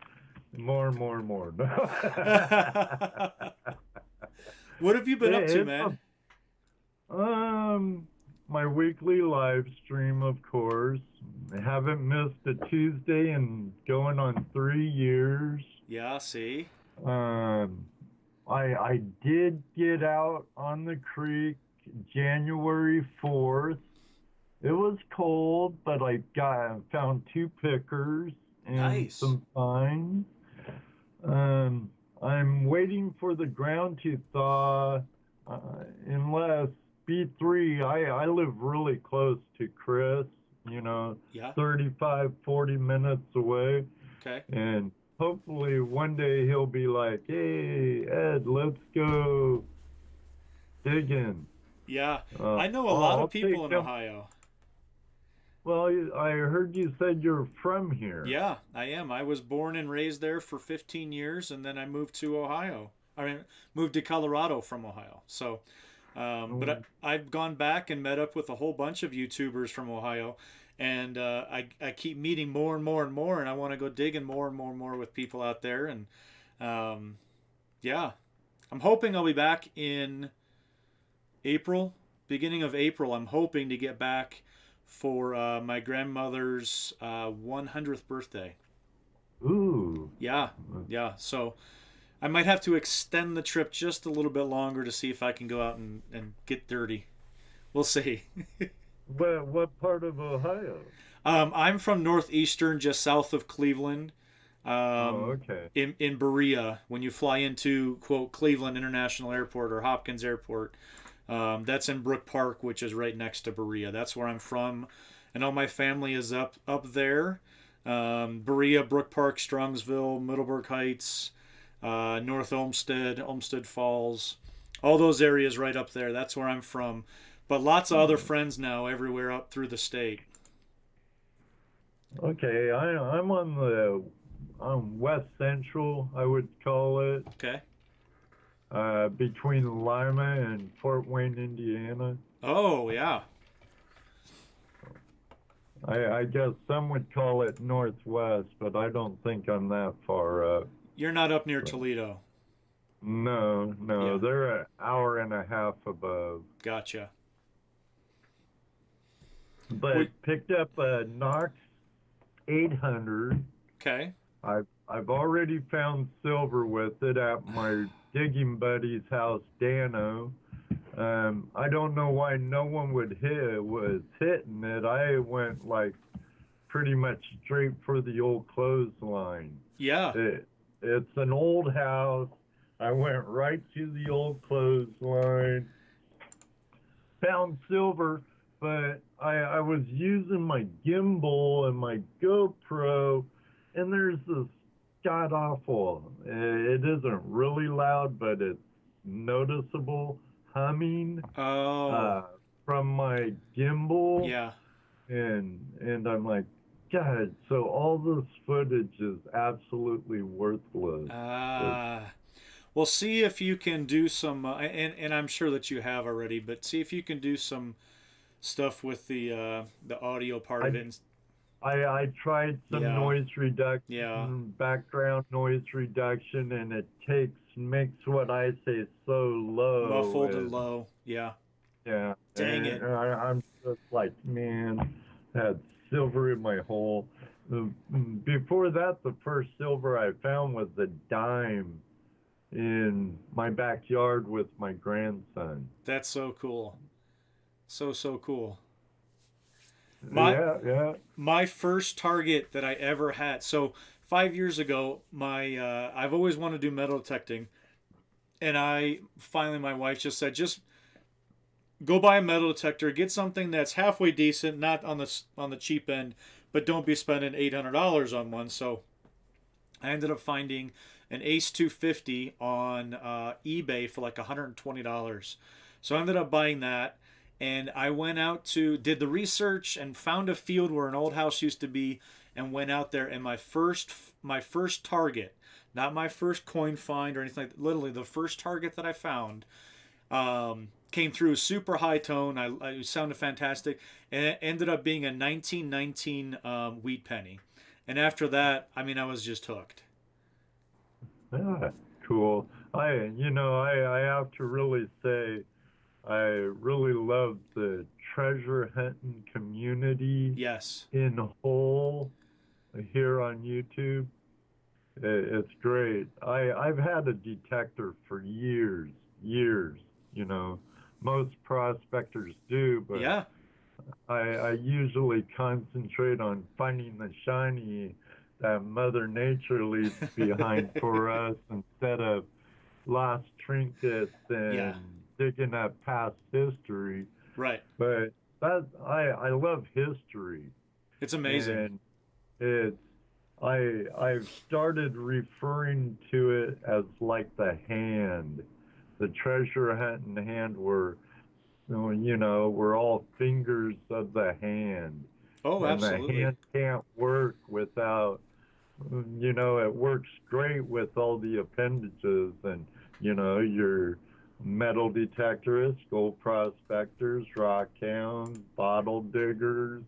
More. What have you been up to, man? My weekly live stream, of course. I haven't missed a Tuesday in going on 3 years. Yeah, see? I did get out on the creek January 4th. It was cold, but I found 2 pickers and nice. Some fines. I'm waiting for the ground to thaw. Unless B3, I live really close to Chris, yeah. 35, 40 minutes away. Okay. And hopefully one day he'll be like, hey, Ed, let's go digging. Yeah. I know a lot of people in them. Ohio. Well, I heard you said you're from here. Yeah, I am. I was born and raised there for 15 years, and then I moved to Ohio. Moved to Colorado from Ohio. So, but I've gone back and met up with a whole bunch of YouTubers from Ohio, and I keep meeting more and more and more, and I want to go digging more and more and more with people out there, and yeah, I'm hoping I'll be back in April, beginning of April. I'm hoping to get back for my grandmother's 100th birthday. Ooh. Yeah, yeah. So I might have to extend the trip just a little bit longer to see if I can go out and get dirty. We'll see. What part of Ohio? I'm from northeastern, just south of Cleveland. Oh, okay. In Berea, when you fly into, quote, Cleveland International Airport or Hopkins Airport, that's in Brook Park, which is right next to Berea. That's where I'm from, and all my family is up there. Berea, Brook Park, Strongsville, Middleburg Heights, North Olmsted Falls, all those areas right up there. That's where I'm from. But lots of other friends now everywhere up through the state. Okay, I'm on the West Central, I would call it, Okay. between Lima and Fort Wayne, Indiana. Oh, yeah. I guess some would call it Northwest, but I don't think I'm that far up. You're not up near Toledo. No, Yeah. they're an hour and a half above. Gotcha. But picked up a Knox 800. Okay. I've already found silver with it at my digging buddy's house, Dano. I don't know why no one was hitting it. I went like pretty much straight for the old clothesline. Yeah. It's an old house. I went right to the old clothesline, found silver, but I was using my gimbal and my GoPro, and there's this god awful. It isn't really loud, but it's noticeable humming from my gimbal. Yeah. And I'm like, God, so all this footage is absolutely worthless. Well, see if you can do some, and I'm sure that you have already, but see if you can do some stuff with the audio part of it. I tried some noise reduction, background noise reduction, and it makes what I say so low. Muffled and low. Yeah. Yeah. Dang it. I'm just like, man, had silver in my hole. Before that, the first silver I found was a dime in my backyard with my grandson. That's so cool. So cool. My first target that I ever had. So 5 years ago, I've always wanted to do metal detecting, and my wife just said, just go buy a metal detector, get something that's halfway decent, not on the cheap end, but don't be spending $800 on one. So I ended up finding an Ace 250 on eBay for like $120. So I ended up buying that. And I went out did the research and found a field where an old house used to be, and went out there. And my first target, not my first coin find or anything like that, literally the first target that I found, came through super high tone. It sounded fantastic, and it ended up being a 1919 wheat penny. And after that, I was just hooked. Yeah, cool. I have to really say, I really love the treasure hunting community. Yes. In whole here on YouTube. It's great. I've had a detector for years. Most prospectors do, but yeah. I usually concentrate on finding the shiny that Mother Nature leaves behind for us instead of lost trinkets and digging up past history. Right. But I love history. It's amazing. And I've started referring to it as like the hand, the treasure hunting hand, where we're all fingers of the hand. Oh, and absolutely. The hand can't work without, it works great with all the appendages and, your metal detectorists, gold prospectors, rock hounds, bottle diggers,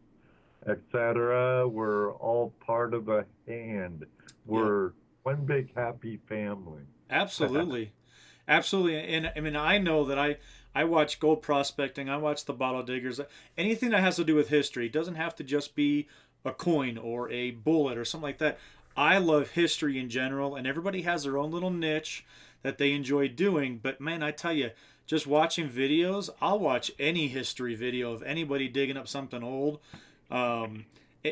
etc. We're all part of a hand. We're one big happy family. Absolutely. Absolutely. And I mean, I know that I watch gold prospecting, I watch the bottle diggers, anything that has to do with history. It doesn't have to just be a coin or a bullet or something like that. I love history in general, and everybody has their own little niche that they enjoy doing. But man, I tell you, just watching videos, I'll watch any history video of anybody digging up something old. Um,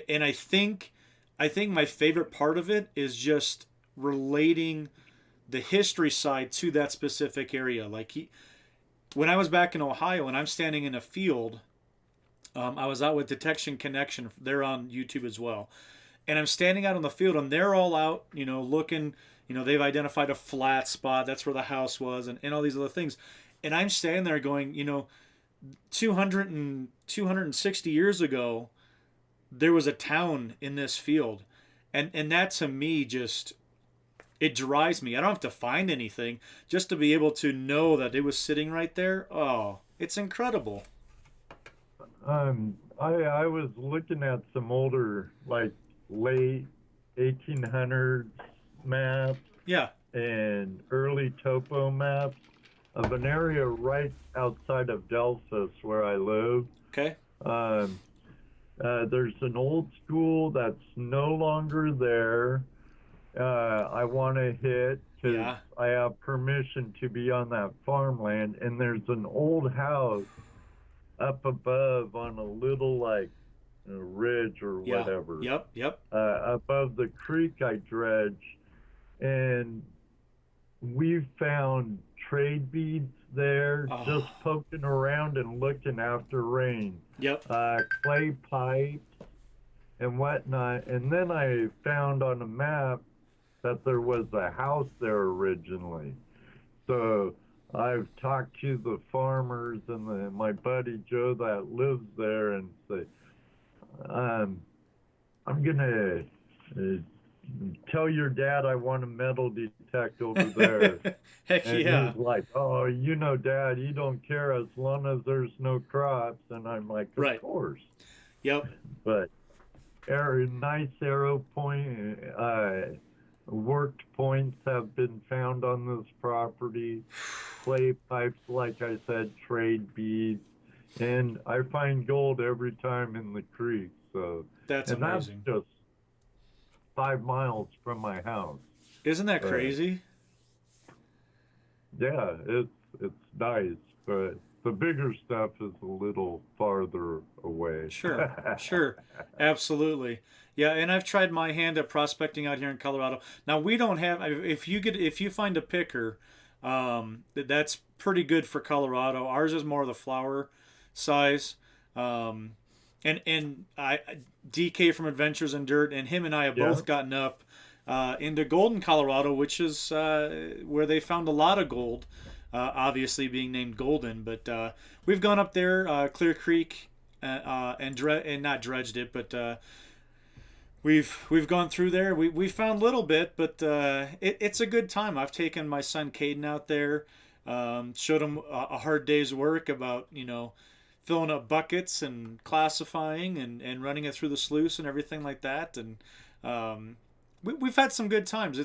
and I think my favorite part of it is just relating the history side to that specific area. When I was back in Ohio and I'm standing in a field, I was out with Detection Connection. They're on YouTube as well, and I'm standing out on the field, and they're all out, looking. They've identified a flat spot. That's where the house was, and all these other things. And I'm standing there going, 260 years ago, there was a town in this field, and that to me just it drives me. I don't have to find anything just to be able to know that it was sitting right there. Oh, it's incredible. I was looking at some older, like late 1800s maps Yeah. and early topo maps of an area right outside of Delphos where I live. Okay. There's an old school that's no longer there. I want to hit because Yeah. I have permission to be on that farmland, and there's an old house up above on a little like ridge or Yeah. whatever. Yep. Above the creek I dredge, and we found trade beads there Oh. just poking around and looking after rain. Yep. Clay pipes and whatnot. And then I found on a map that there was a house there originally. So I've talked to the farmers and my buddy Joe that lives there and say, I'm gonna tell your dad I want a metal detect over there. Heck And yeah. he's like, oh, Dad, you don't care as long as there's no crops. And I'm like, of Right. course. Yep. But nice arrow point, worked points have been found on this property. Clay pipes, like I said, trade beads. And I find gold every time in the creek. So That's amazing. That's just 5 miles from my house. Isn't that crazy? Yeah, it's nice, but the bigger stuff is a little farther away. Sure. Absolutely. Yeah, and I've tried my hand at prospecting out here in Colorado. Now we don't have if you find a picker, that's pretty good for Colorado. Ours is more of the flower size. And DK from Adventures in Dirt and him and I have both gotten up into Golden, Colorado, which is where they found a lot of gold, obviously being named Golden. But we've gone up there, Clear Creek, and not dredged it, but we've gone through there. We found a little bit, but it's a good time. I've taken my son Caden out there, showed him a hard day's work about filling up buckets and classifying and running it through the sluice and everything like that. And we've had some good times.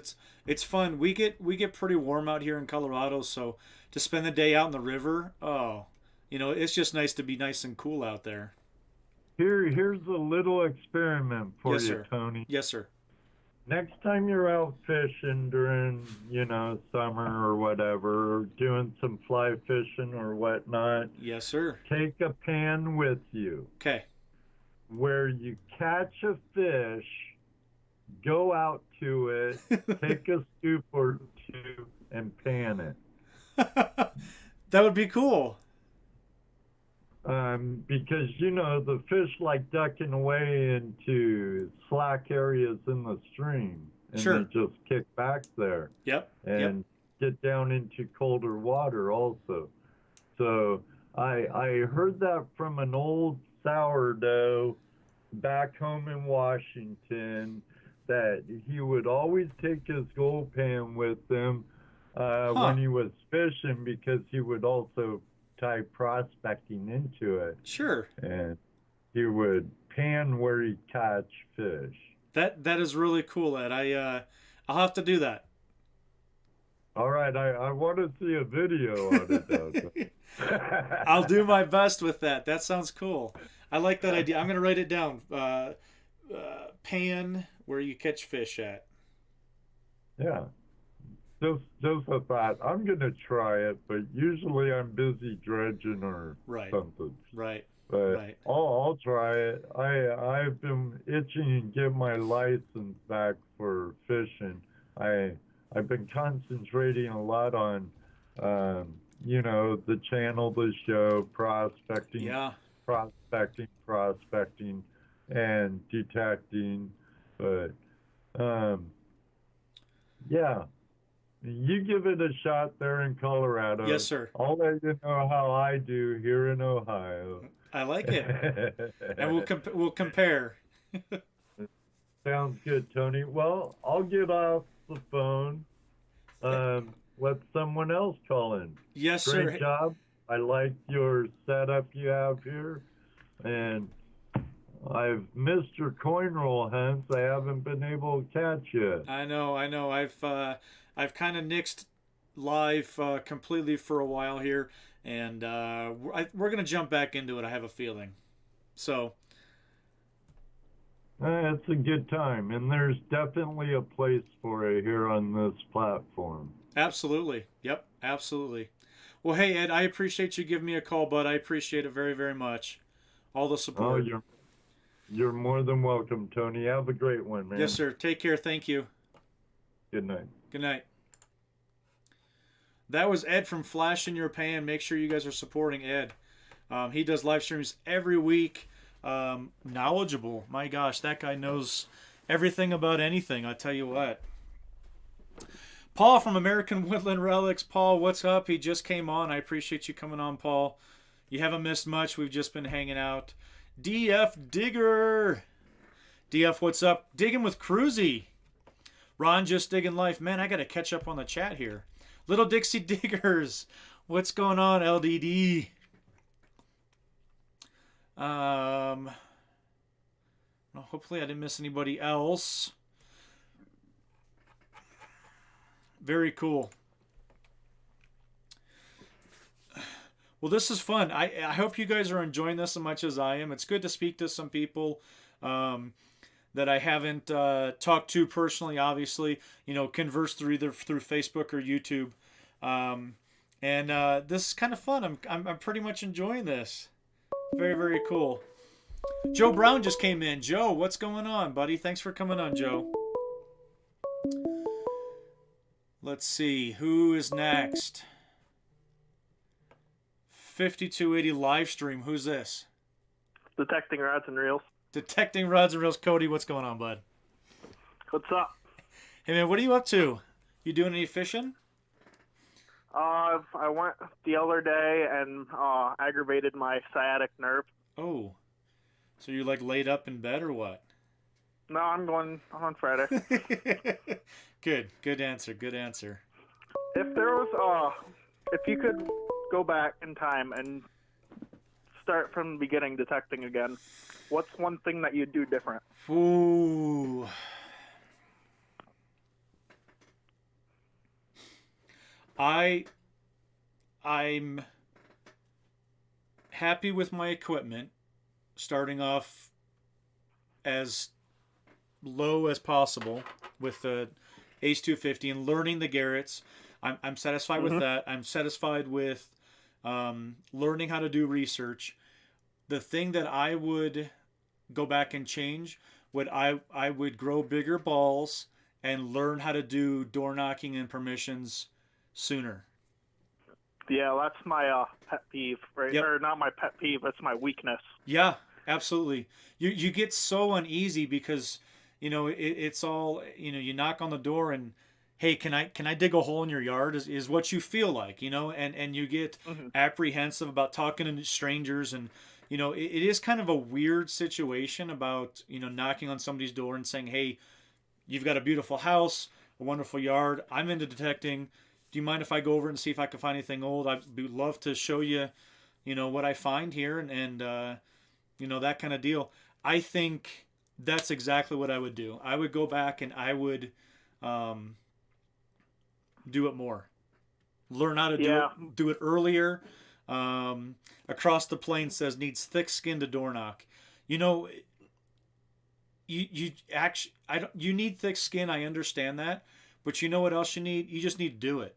It's fun. We get pretty warm out here in Colorado, so to spend the day out in the river, it's just nice to be nice and cool out there. Here's a little experiment for Yes, you, sir. Tony. Yes, sir. Next time you're out fishing during, summer or whatever, or doing some fly fishing or whatnot, Yes, sir. take a pan with you. Okay. Where you catch a fish, go out to it, take a scoop or two, and pan it. That would be cool. Because the fish like ducking away into slack areas in the stream, and Sure. they just kick back there. Yep. And get down into colder water also. So I heard that from an old sourdough back home in Washington, that he would always take his gold pan with him when he was fishing, because he would also tie prospecting into it. Sure. And he would pan where he'd catch fish. That is really cool, Ed. I'll have to do that. All right, I want to see a video on it though. I'll do my best with that. That sounds cool. I like that idea. I'm gonna write it down. Pan where you catch fish at. Yeah, just a thought. I'm gonna try it, but usually I'm busy dredging or Right. something. Right. But Right. I'll try it. I've been itching to get my license back for fishing. I've been concentrating a lot on, the channel, the show, Yeah. prospecting, and detecting. But yeah, you give it a shot there in Colorado. Yes, sir. I'll let you know how I do here in Ohio. I like it. And we'll compare. Sounds good, Tony. Well, I'll get off the phone. Let someone else call in. Yes, sir. Great job. I like your setup you have here. And I've missed your coin roll hunts. I haven't been able to catch you. I know. I've kind of nixed live completely for a while here, and we're gonna jump back into it. I have a feeling. So It's a good time, and there's definitely a place for it here on this platform. absolutely, yep, absolutely. Well, hey Ed, I appreciate you giving me a call, bud. I appreciate it very, very much. All the Oh, support. you're more than welcome, Tony. Have a great one, man. Yes, sir. Take care. Thank you. Good night. Good night. That was Ed from Flash in Your Pan. Make sure you guys are supporting Ed. He does live streams every week. Knowledgeable. My gosh, that guy knows everything about anything. I tell you what. Paul from American Woodland Relics. Paul, what's up? He just came on. I appreciate you coming on, Paul. You haven't missed much. We've just been hanging out. DF Digger. DF, what's up? Digging with Cruzy. Ron just digging life. Man, I got to catch up on the chat here. Little Dixie Diggers. What's going on, LDD? Well, hopefully I didn't miss anybody else. Very cool. Well, this is fun. I hope you guys are enjoying this as much as I am. It's good to speak to some people that I haven't talked to personally, obviously. Converse through either through Facebook or YouTube. And this is kind of fun. I'm pretty much enjoying this. Very, very cool. Joe Brown just came in. Joe, what's going on, buddy? Thanks for coming on, Joe. Let's see. Who is next? 5280 live stream. Who's this? Detecting rods and reels. Detecting rods and reels. Cody, what's going on, bud? What's up? Hey, man, what are you up to? You doing any fishing? I went the other day and aggravated my sciatic nerve. Oh. So you're like laid up in bed or what? No, I'm going on Friday. Good answer. Good answer. If there was, if you could go back in time and start from the beginning detecting again, what's one thing that you'd do different? Ooh. I'm happy with my equipment, starting off as low as possible with the Ace 250 and learning the Garretts. I'm satisfied with that. I'm satisfied with learning how to do research. The thing that I would go back and change I would grow bigger balls and learn how to do door knocking and permissions sooner. Yeah, that's my pet peeve, right? Yep. Or not my pet peeve, it's my weakness. Yeah, absolutely. You get so uneasy because it's all you knock on the door and hey, can I dig a hole in your yard is what you feel like, and you get apprehensive about talking to strangers, and it is kind of a weird situation about knocking on somebody's door and saying, hey, you've got a beautiful house, a wonderful yard, I'm into detecting, do you mind if I go over and see if I can find anything old? I'd love to show you what I find here, and that kind of deal. I think that's exactly what I would do. I would go back and I would do it more. Learn how to Yeah. do it earlier. Across the Plains says needs thick skin to door knock. You know, you actually you need thick skin. I understand that, but you know what else you need? You just need to do it.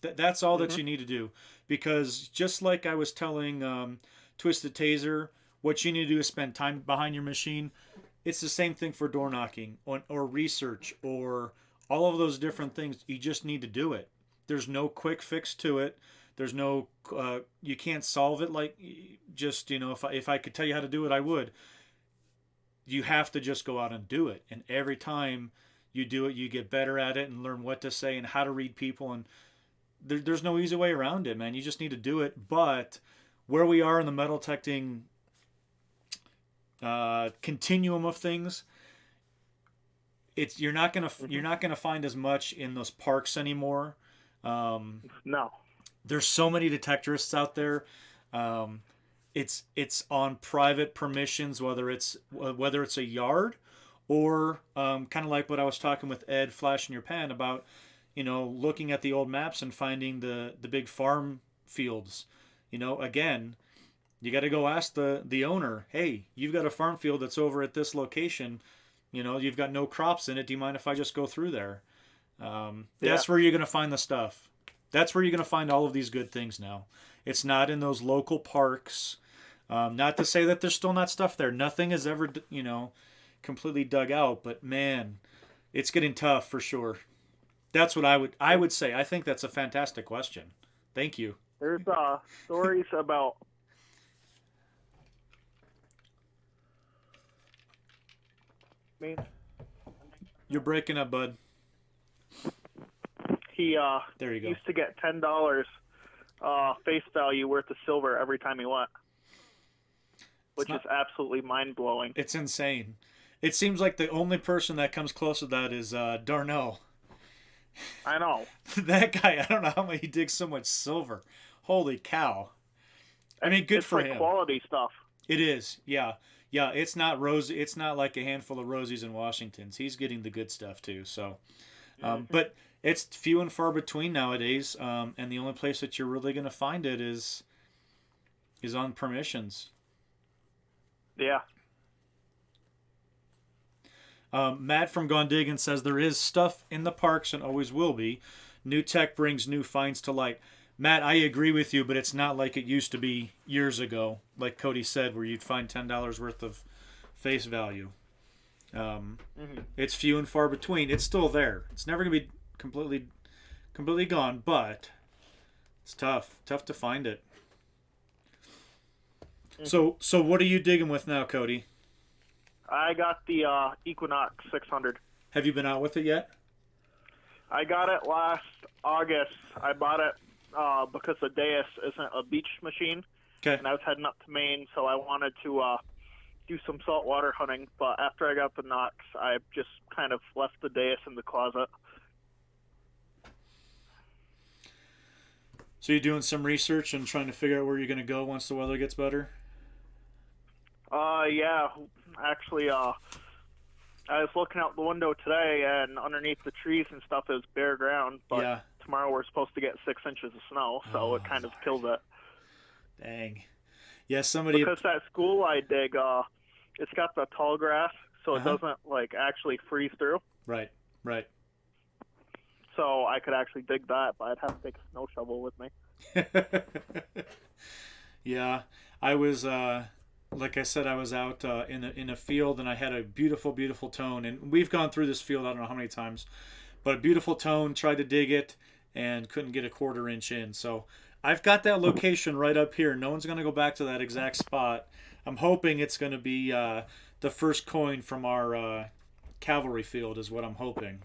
That's all that you need to do, because just like I was telling Twisted Taser, what you need to do is spend time behind your machine. It's the same thing for door knocking or research or all of those different things. You just need to do it. There's no quick fix to it. There's no you can't solve it like just, you know, if I could tell you how to do it, I would. You have to just go out and do it. And every time you do it, you get better at it and learn what to say and how to read people. And there's no easy way around it, man. You just need to do it. But where we are in the metal detecting continuum of things, you're not gonna find as much in those parks anymore. No. There's so many detectorists out there. It's on private permissions, whether it's a yard or kind of like what I was talking with Ed Flash in your pan about, you know, looking at the old maps and finding the big farm fields. You know, again, you got to go ask the owner, hey, you've got a farm field that's over at this location. You know, you've got no crops in it. Do you mind if I just go through there? That's where you're going to find the stuff. That's where you're going to find all of these good things now. It's not in those local parks. Not to say that there's still not stuff there. Nothing is ever, you know, completely dug out. But man, it's getting tough for sure. That's what I would say. I think that's a fantastic question. Thank you. There's stories about You're breaking up, bud. he There you go. used to get $10 face value worth of silver every time he went, which is absolutely mind-blowing. It's insane. It seems like the only person that comes close to that is Darnell. I know. That guy, I don't know how he digs so much silver. Holy cow. I mean, good It's for like him. quality stuff. It is, yeah. Yeah, it's not rosy. It's not like a handful of Rosies and Washingtons. He's getting the good stuff too. So, but it's few and far between nowadays. And the only place that you're really going to find it is on permissions. Yeah. Matt from Gone Diggin' says there is stuff in the parks and always will be. New tech brings new finds to light. Matt, I agree with you, but it's not like it used to be years ago, like Cody said, where you'd find $10 worth of face value. It's few and far between. It's still there. It's never going to be completely gone, but it's tough to find it. So what are you digging with now, Cody? I got the Equinox 600. Have you been out with it yet? I got it last August. I bought it because the Deus isn't a beach machine. Okay. And I was heading up to Maine, so I wanted to do some saltwater hunting. But after I got the Nox, I just kind of left the Deus in the closet. So you're doing some research and trying to figure out where you're going to go once the weather gets better? Yeah. Actually, I was looking out the window today, and underneath the trees and stuff is bare ground. But Yeah. tomorrow we're supposed to get 6 inches of snow, so it kind of kills it. Dang. Yeah, somebody... Because that school I dig, it's got the tall grass, so it doesn't like actually freeze through. Right. So I could actually dig that, but I'd have to take a snow shovel with me. Yeah, I was... like I said, I was out in a field, and I had a beautiful, beautiful tone. And we've gone through this field, I don't know how many times, but a beautiful tone, tried to dig it, and couldn't get a 1/4 inch in. So I've got that location right up here. No one's going to go back to that exact spot. I'm hoping it's going to be the first coin from our cavalry field is what I'm hoping.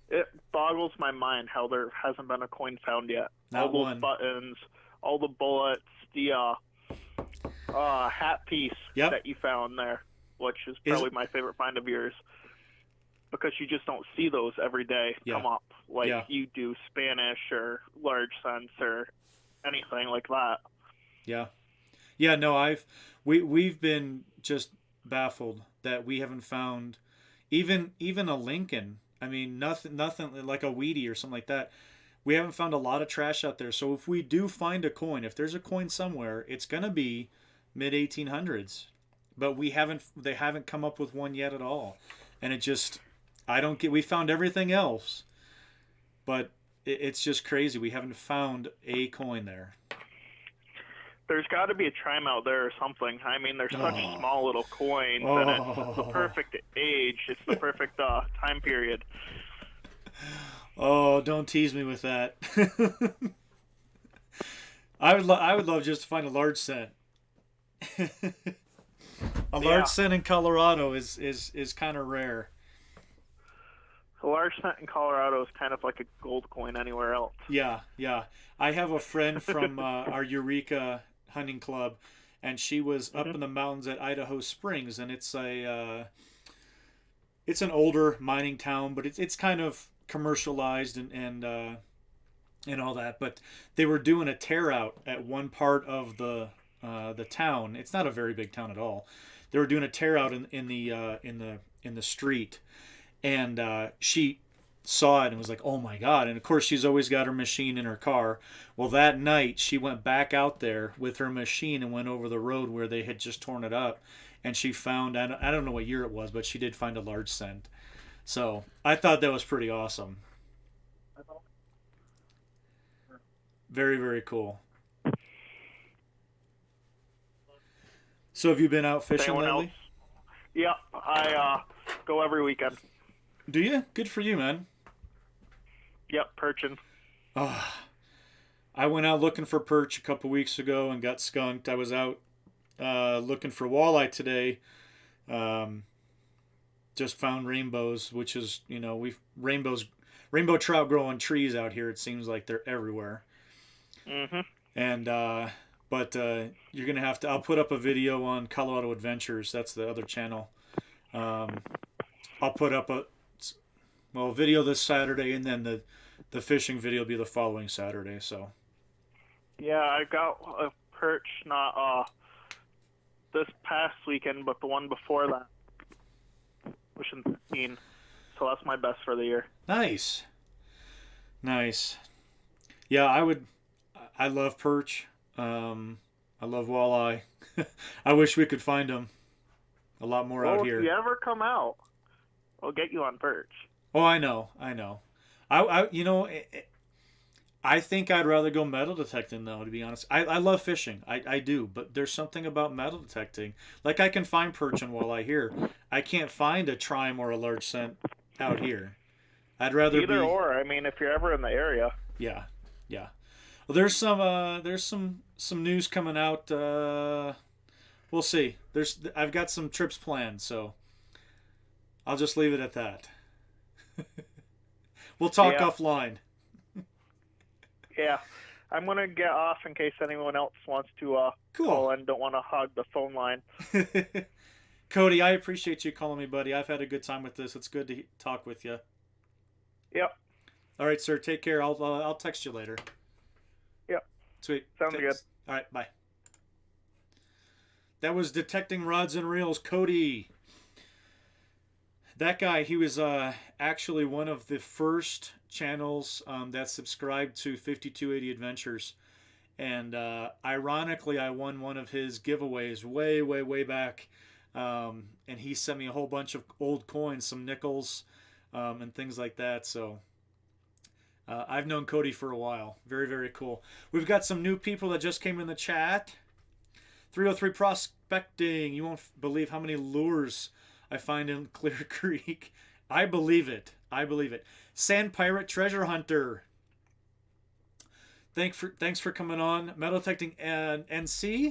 It boggles my mind how there hasn't been a coin found yet. Not all those one. buttons, all the bullets, the hat piece that you found there, which is probably my favorite find of yours, because you just don't see those every day come up like you do Spanish or large sense or anything like that. Yeah, no, we've been just baffled that we haven't found even a Lincoln I mean, nothing like a weedy or something like that. We haven't found a lot of trash out there. So if we do find a coin, if there's a coin somewhere, it's gonna be mid 1800s. But they haven't come up with one yet at all, and it just, I don't get. We found everything else, but it's just crazy. We haven't found a coin there. There's got to be a chime out there or something. I mean, they're such small little coins, and it's the perfect age. It's the perfect time period. Oh, don't tease me with that. I would love just to find a large cent. A large cent in Colorado is kind of rare. A large cent in Colorado is kind of like a gold coin anywhere else. Yeah, yeah. I have a friend from our Eureka hunting club, and she was up in the mountains at Idaho Springs, and it's an older mining town, but it's kind of commercialized and all that. But they were doing a tear out at one part of the town. It's not a very big town at all. They were doing a tear out in the street, and she saw it and was like, "Oh my God!" And of course, she's always got her machine in her car. Well, that night she went back out there with her machine and went over the road where they had just torn it up, and she found, I don't know what year it was, but she did find a large cent. So I thought that was pretty awesome. Very, very cool. So have you been out fishing lately? Else? Yeah, I go every weekend. Do you? Good for you, man. Yep, perching. I went out looking for perch a couple weeks ago and got skunked. I was out looking for walleye today. Just found rainbows, which is, rainbow trout grow on trees out here. It seems like they're everywhere. Mm-hmm. And but you're gonna have to. I'll put up a video on Colorado Adventures. That's the other channel. I'll put up a video this Saturday, and then the fishing video will be the following Saturday. So. Yeah, I got a perch not this past weekend, but the one before that, pushing 15. So that's my best for the year. Nice. Yeah, I love perch. I love walleye. I wish we could find them a lot more out here. If you ever come out, I'll get you on perch. Oh, I know. I think I'd rather go metal detecting, though, to be honest. I love fishing. I do, but there's something about metal detecting. Like, I can find perch and walleye here. I can't find a trime or a large cent out here. I'd rather Either or. I mean, if you're ever in the area. Yeah. Well, there's some news coming out. We'll see. I've got some trips planned, so I'll just leave it at that. We'll talk offline. Yeah, I'm gonna get off in case anyone else wants to call and don't want to hog the phone line. Cody, I appreciate you calling me, buddy. I've had a good time with this. It's good to talk with you. Yep. All right, sir. Take care. I'll text you later. Yep. Sweet. Sounds good. All right. Bye. That was Detecting Rods and Reels, Cody. That guy, he was actually one of the first channels that subscribed to 5280 Adventures. And ironically, I won one of his giveaways way back. And he sent me a whole bunch of old coins, some nickels, and things like that. So I've known Cody for a while. Very, very cool. We've got some new people that just came in the chat. 303 Prospecting. You won't believe how many lures I find in Clear Creek. I believe it. Sand Pirate Treasure Hunter. Thanks for coming on. Metal Detecting and NC.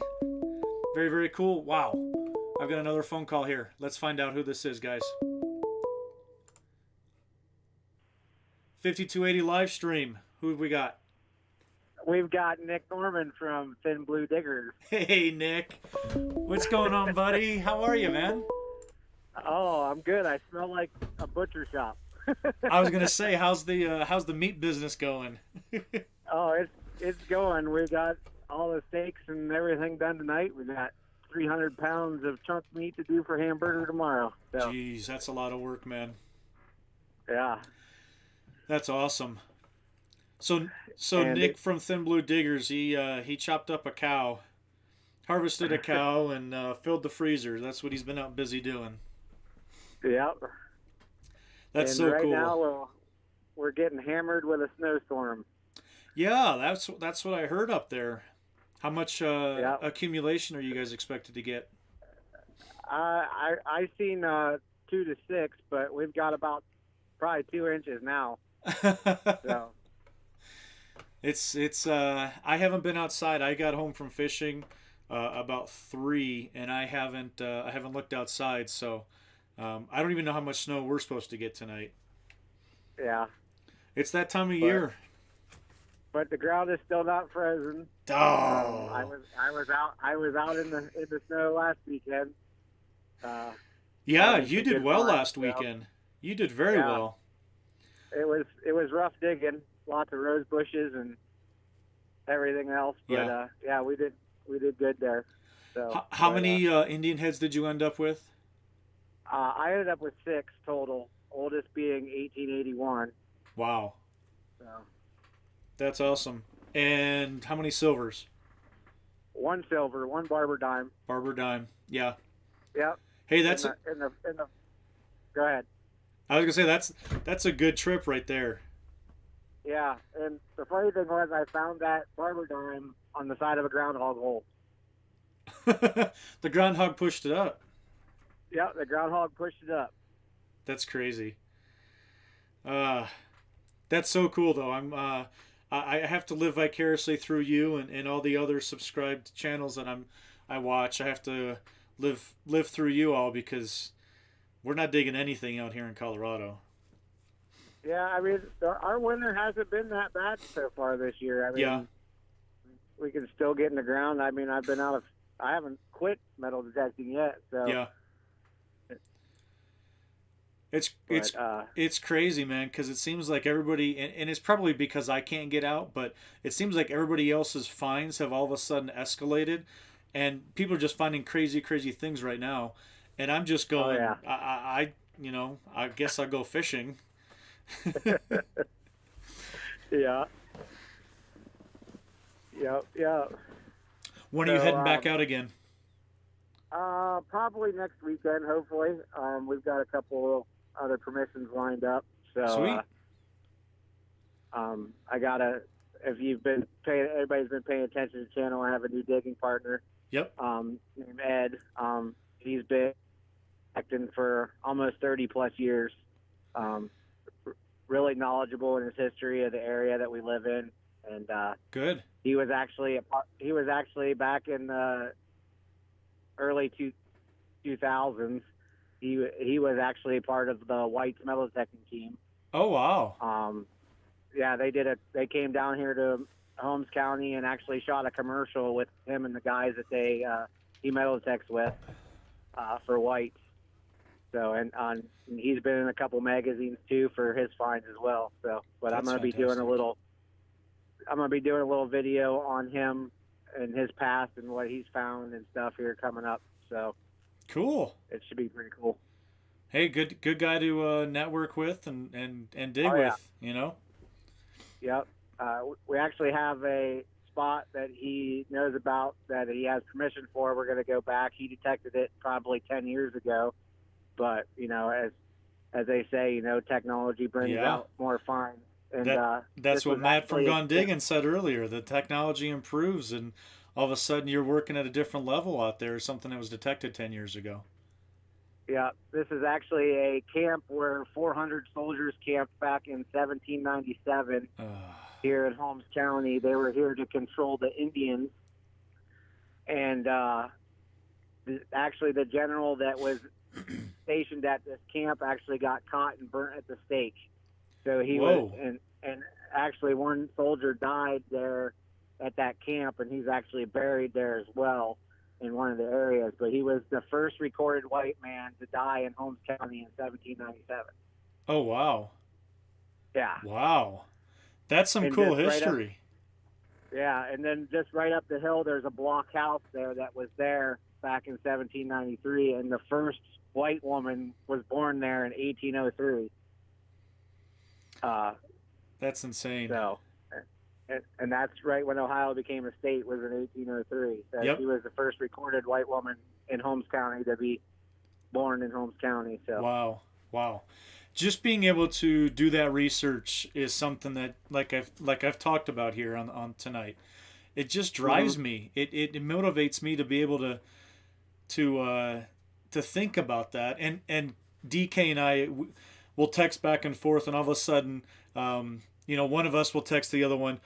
Very, very cool. Wow. I've got another phone call here. Let's find out who this is, guys. 5280 live stream. Who have we got? We've got Nick Norman from Thin Blue Diggers. Hey, Nick. What's going on, buddy? How are you, man? Oh, I'm good. I smell like a butcher shop. I was gonna say, how's the meat business going? Oh, it's going. We got all the steaks and everything done tonight. We got 300 pounds of chunk meat to do for hamburger tomorrow. So. Jeez, that's a lot of work, man. Yeah. That's awesome. So And Nick from Thin Blue Diggers, he chopped up a cow, harvested a cow, and filled the freezer. That's what he's been out busy doing. Yep. That's And so right cool. now we're getting hammered with a snowstorm. Yeah, that's what I heard up there. How much Yep. accumulation are you guys expected to get? I seen 2 to 6, but we've got about probably 2 inches now. So It's I haven't been outside. I got home from fishing about 3, and I haven't looked outside. So I don't even know how much snow we're supposed to get tonight. yeah, It's that time of year. but the ground is still not frozen. Oh. I was out in the snow last weekend. Yeah, having you some did good well fun, last so. weekend. You did very Yeah. well. It was rough digging, lots of rose bushes and everything else. But Yeah. we did good there. So How many Indian heads did you end up with? I ended up with 6 total. Oldest being 1881. Wow, So that's awesome. And how many silvers? 1 silver, 1 barber dime. Barber dime. Yeah. Yep. Hey, In the. Go ahead. I was gonna say that's a good trip right there. Yeah, and the funny thing was I found that barber dime on the side of a groundhog hole. The groundhog pushed it up. Yeah, the groundhog pushed it up. That's crazy. That's so cool though. I have to live vicariously through you and all the other subscribed channels that I watch. I have to live through you all because we're not digging anything out here in Colorado. Yeah, I mean, our winter hasn't been that bad so far this year. I mean, Yeah. we can still get in the ground. I mean, I haven't quit metal detecting yet. So Yeah. It's crazy, man, because it seems like everybody, and it's probably because I can't get out, but it seems like everybody else's fines have all of a sudden escalated, and people are just finding crazy, crazy things right now, and I'm just going, yeah. I guess I'll go fishing. Yeah. Yeah. When are you heading back out again? Probably next weekend, hopefully. We've got a couple other permissions lined up. So, Sweet. if you've been paying, everybody's been paying attention to the channel, I have a new digging partner. Yep. Named Ed. He's been acting for almost 30 plus years. Really knowledgeable in his history of the area that we live in. And, Good. he was actually back in the early 2000s. He was actually part of the White's metal detecting team. Oh wow. Yeah, they came down here to Holmes County and actually shot a commercial with him and the guys that he metal detects with for White. So and he's been in a couple magazines too for his finds as well. So, but I'm going to be doing a little video on him and his past and what he's found and stuff here coming up. So cool. It should be pretty cool. Hey, good guy to network with and dig with, you know? Yep. We actually have a spot that he knows about that he has permission for. We're going to go back. He detected it probably 10 years ago. But, as they say, technology brings out more finds. And that's what Matt from Gone Digging said earlier. The technology improves, and all of a sudden you're working at a different level out there, something that was detected 10 years ago. Yeah, this is actually a camp where 400 soldiers camped back in 1797 here in Holmes County. They were here to control the Indians. And actually the general that was stationed at this camp actually got caught and burnt at the stake. So he was, and actually one soldier died there at that camp, and he's actually buried there as well in one of the areas. But he was the first recorded white man to die in Holmes County in 1797. Oh, wow. Yeah. Wow. That's some cool history. Yeah, and then just right up the hill, there's a block house there that was there back in 1793, and the first white woman was born there in 1803. That's insane. So, and that's right when Ohio became a state, was in 1803. So Yep. she was the first recorded white woman in Holmes County to be born in Holmes County. So Wow. Just being able to do that research is something that, like I've talked about here on tonight. It just drives me. It motivates me to be able to think about that. And DK and I will text back and forth, and all of a sudden, one of us will text the other one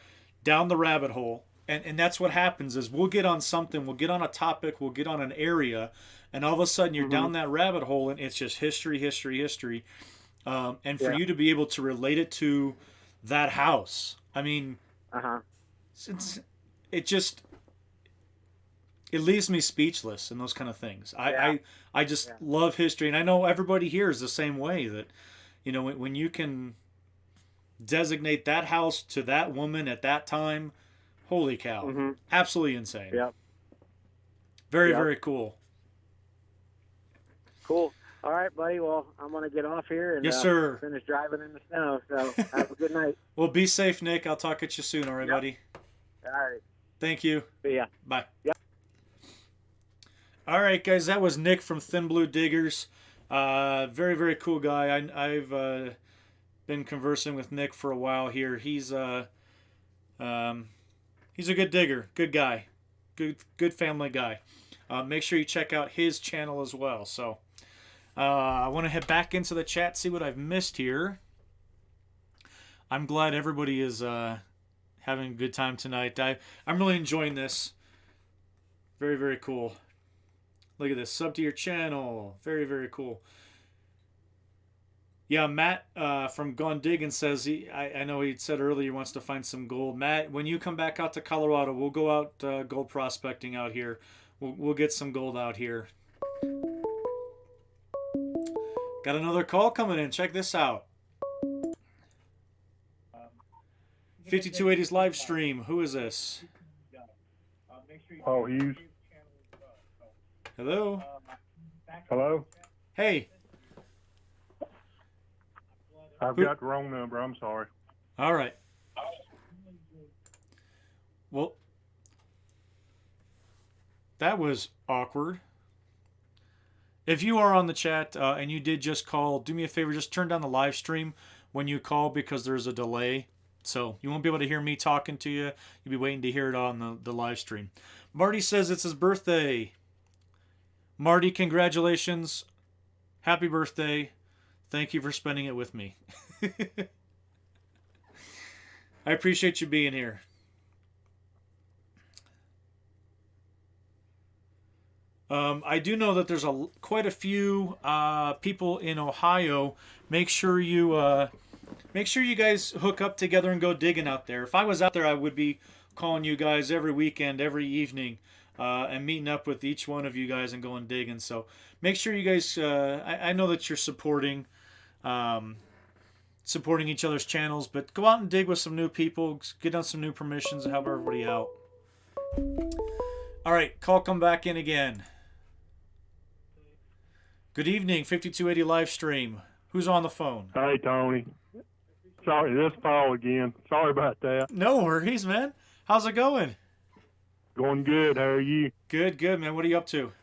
down the rabbit hole. And that's what happens is we'll get on something, we'll get on a topic, we'll get on an area, and all of a sudden you're down that rabbit hole, and it's just history. And for you to be able to relate it to that house, I mean, it leaves me speechless and those kind of things. I just love history, and I know everybody here is the same way, that when you can designate that house to that woman at that time, holy cow, absolutely insane. Very cool. All right, buddy. Well, I'm going to get off here and yes, sir. Finish driving in the snow. So have a good night. Well, be safe, Nick. I'll talk at you soon. All right, buddy. All right. Thank you. See ya. Bye. Yep. All right, guys. That was Nick from Thin Blue Diggers. Very cool guy. I've been conversing with Nick for a while here. He's a good digger, good guy, good family guy. Make sure you check out his channel as well. So I want to head back into the chat, see what I've missed here. I'm glad everybody is having a good time tonight. I'm really enjoying this. Very cool. Look at this. Sub to your channel. Very cool. Yeah, Matt from Gone Digging says, I know he said earlier he wants to find some gold. Matt, when you come back out to Colorado, we'll go out gold prospecting out here. We'll get some gold out here. Got another call coming in. Check this out. 5280's live stream. Who is this? Paul Hughes. Hello? Hello? Hey. I've got the wrong number. I'm sorry. All right. Well, that was awkward. If you are on the chat and you did just call, do me a favor, just turn down the live stream when you call, because there's a delay. So you won't be able to hear me talking to you. You'll be waiting to hear it on the live stream. Marty says it's his birthday. Marty, congratulations. Happy birthday. Thank you for spending it with me. I appreciate you being here. I do know that there's quite a few people in Ohio. Make sure you guys hook up together and go digging out there. If I was out there, I would be calling you guys every weekend, every evening, and meeting up with each one of you guys and going digging. So make sure you guys. I know that you're supporting each other's channels, but go out and dig with some new people. Get on some new permissions and help everybody out. All right, call come back in again. Good evening, 5280 live stream. Who's on the phone? Hey, Tony. Sorry, this is Paul again. Sorry about that. No worries, man. How's it going? Going good. How are you? Good, man. What are you up to?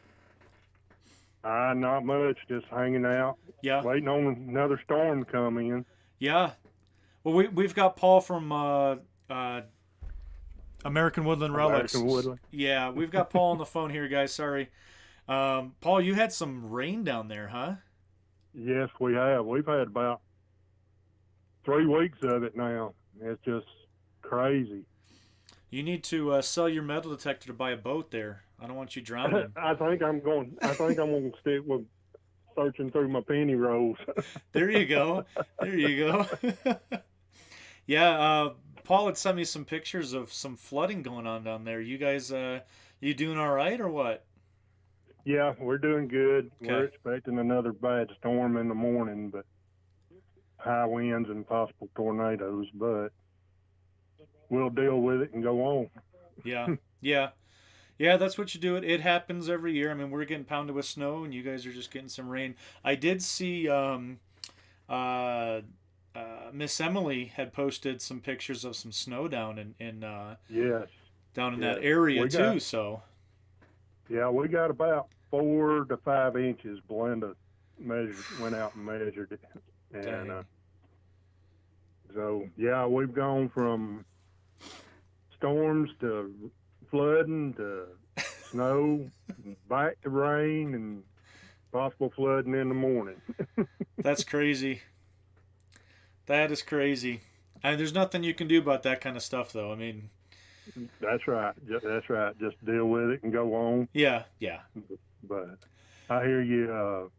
Not much. Just hanging out. Yeah. Waiting on another storm to come in. Yeah. Well, we've got Paul from American Woodland Relics. American Woodland. Yeah, we've got Paul on the phone here, guys. Sorry. Paul, you had some rain down there, huh? Yes, we have. We've had about 3 weeks of it now. It's just crazy. You need to sell your metal detector to buy a boat there. I don't want you drowning. I think I'm going to stick with searching through my penny rolls. There you go. Yeah, Paul had sent me some pictures of some flooding going on down there. You guys, you doing all right or what? Yeah, we're doing good. Okay. We're expecting another bad storm in the morning, but high winds and possible tornadoes, but we'll deal with it and go on. Yeah, that's what you do. It happens every year. I mean, we're getting pounded with snow, and you guys are just getting some rain. I did see, I Miss Emily had posted some pictures of some snow down Yes. down in Yes. that area We too. got- So Yeah, we got about 4 to 5 inches. Belinda went out and measured it, and dang. so yeah, we've gone from storms to flooding to snow, back to rain, and possible flooding in the morning. That's crazy. That is crazy. And there's nothing you can do about that kind of stuff, though. I mean, That's right. That's right. Just deal with it and go on. yeah. But I hear you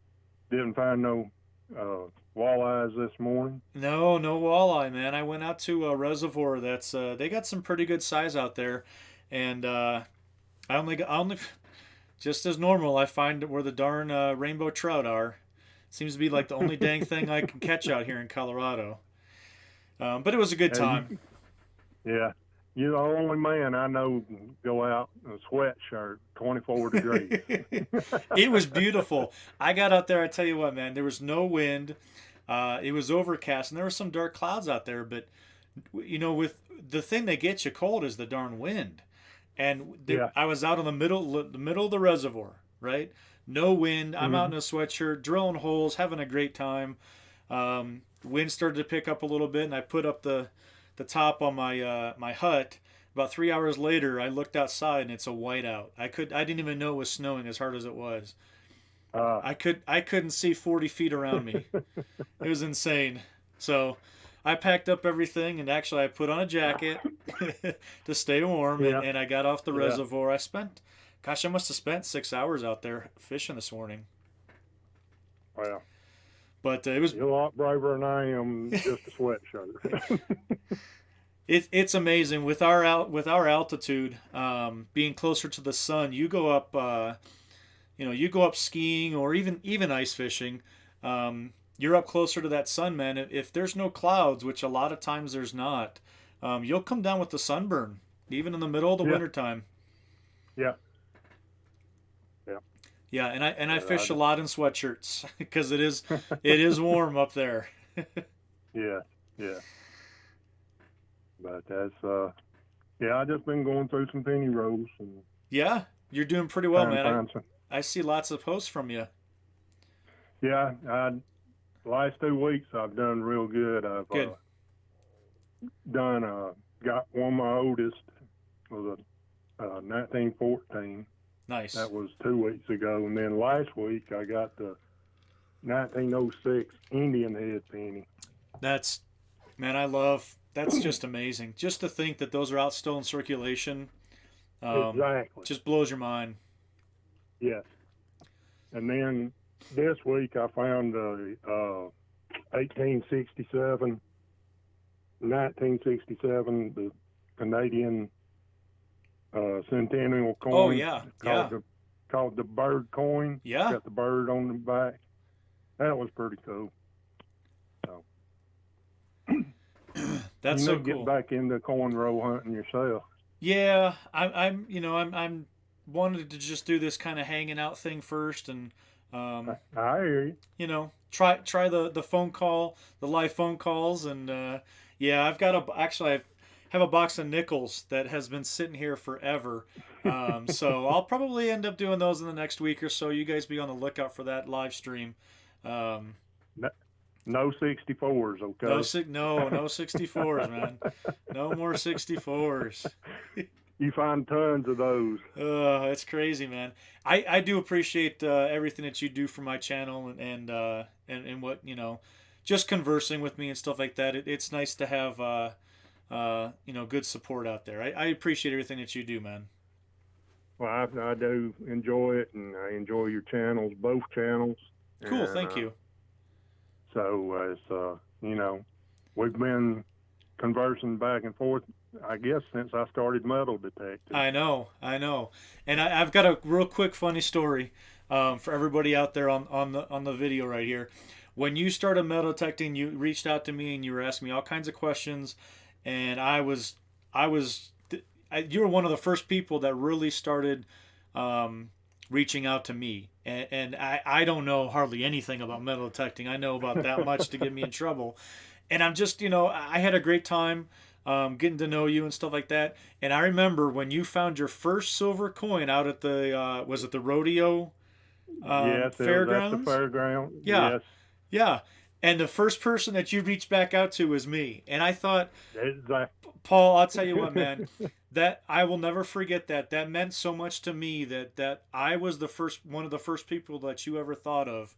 didn't find no walleyes this morning. No walleye, man. I went out to a reservoir that's they got some pretty good size out there, and I only just as normal. I find where the darn rainbow trout are. Seems to be like the only dang thing I can catch out here in Colorado. But it was a good time. Yeah. You're the only man I know can go out in a sweatshirt, 24 degrees. It was beautiful. I got out there. I tell you what, man. There was no wind. It was overcast, and there were some dark clouds out there. But with the thing that gets you cold is the darn wind. And I was out in the middle of the reservoir, right? No wind. I'm out in a sweatshirt, drilling holes, having a great time. Wind started to pick up a little bit, and I put up the top on my my hut. About 3 hours later, I looked outside, and it's a whiteout. I didn't even know it was snowing as hard as it was. I couldn't see 40 feet around me. It was insane. So I packed up everything, and actually I put on a jacket to stay warm, and I got off the reservoir. I must have spent 6 hours out there fishing this morning. Wow. But it was... You're a lot braver than I am, just a sweatshirt. It's amazing with our altitude, being closer to the sun. You go up, you go up skiing or even ice fishing. You're up closer to that sun, man. If there's no clouds, which a lot of times there's not, you'll come down with the sunburn, even in the middle of the wintertime. Yeah. Yeah, and I fish a lot in sweatshirts because it is warm up there. Yeah. But that's I just been going through some penny rolls and yeah, you're doing pretty well, man. I see lots of posts from you. Yeah, last 2 weeks I've done real good. I've good. Got one of my oldest was a 1914. Nice. That was 2 weeks ago, and then last week I got the 1906 Indian head penny. That's just amazing. Just to think that those are out still in circulation. Exactly. Just blows your mind. Yes. And then this week I found a 1967, the Canadian centennial coin. Oh yeah, called the bird coin. Yeah. Got the bird on the back. That was pretty cool. So that's so cool. Get back into cornrow hunting yourself. Yeah, I'm wanted to just do this kind of hanging out thing first, and I hear you. Try the phone call, the live phone calls, and I've got I have a box of nickels that has been sitting here forever. So I'll probably end up doing those in the next week or so. You guys be on the lookout for that live stream. No 64s, okay? No 64s, man. No more 64s. You find tons of those. It's crazy, man. I do appreciate everything that you do for my channel and what, just conversing with me and stuff like that. It's nice to have good support out there. I appreciate everything that you do, man. Well, I do enjoy it, and I enjoy your channels, both channels. Cool, thank you. So it's we've been conversing back and forth, I guess, since I started metal detecting. I know, and I've got a real quick funny story for everybody out there on the video right here. When you started metal detecting, you reached out to me and you were asking me all kinds of questions, and you were one of the first people that really started reaching out to me, and I don't know hardly anything about metal detecting. I know about that much to get me in trouble. And I'm just, I had a great time getting to know you and stuff like that. And I remember when you found your first silver coin out at the, was it the rodeo Yes, it was at the fairgrounds? fairground. Yeah, Yes, yeah. And the first person that you reached back out to was me. And I thought, exactly. Paul, I'll tell you what, man, that I will never forget that. That meant so much to me that I was one of the first people that you ever thought of,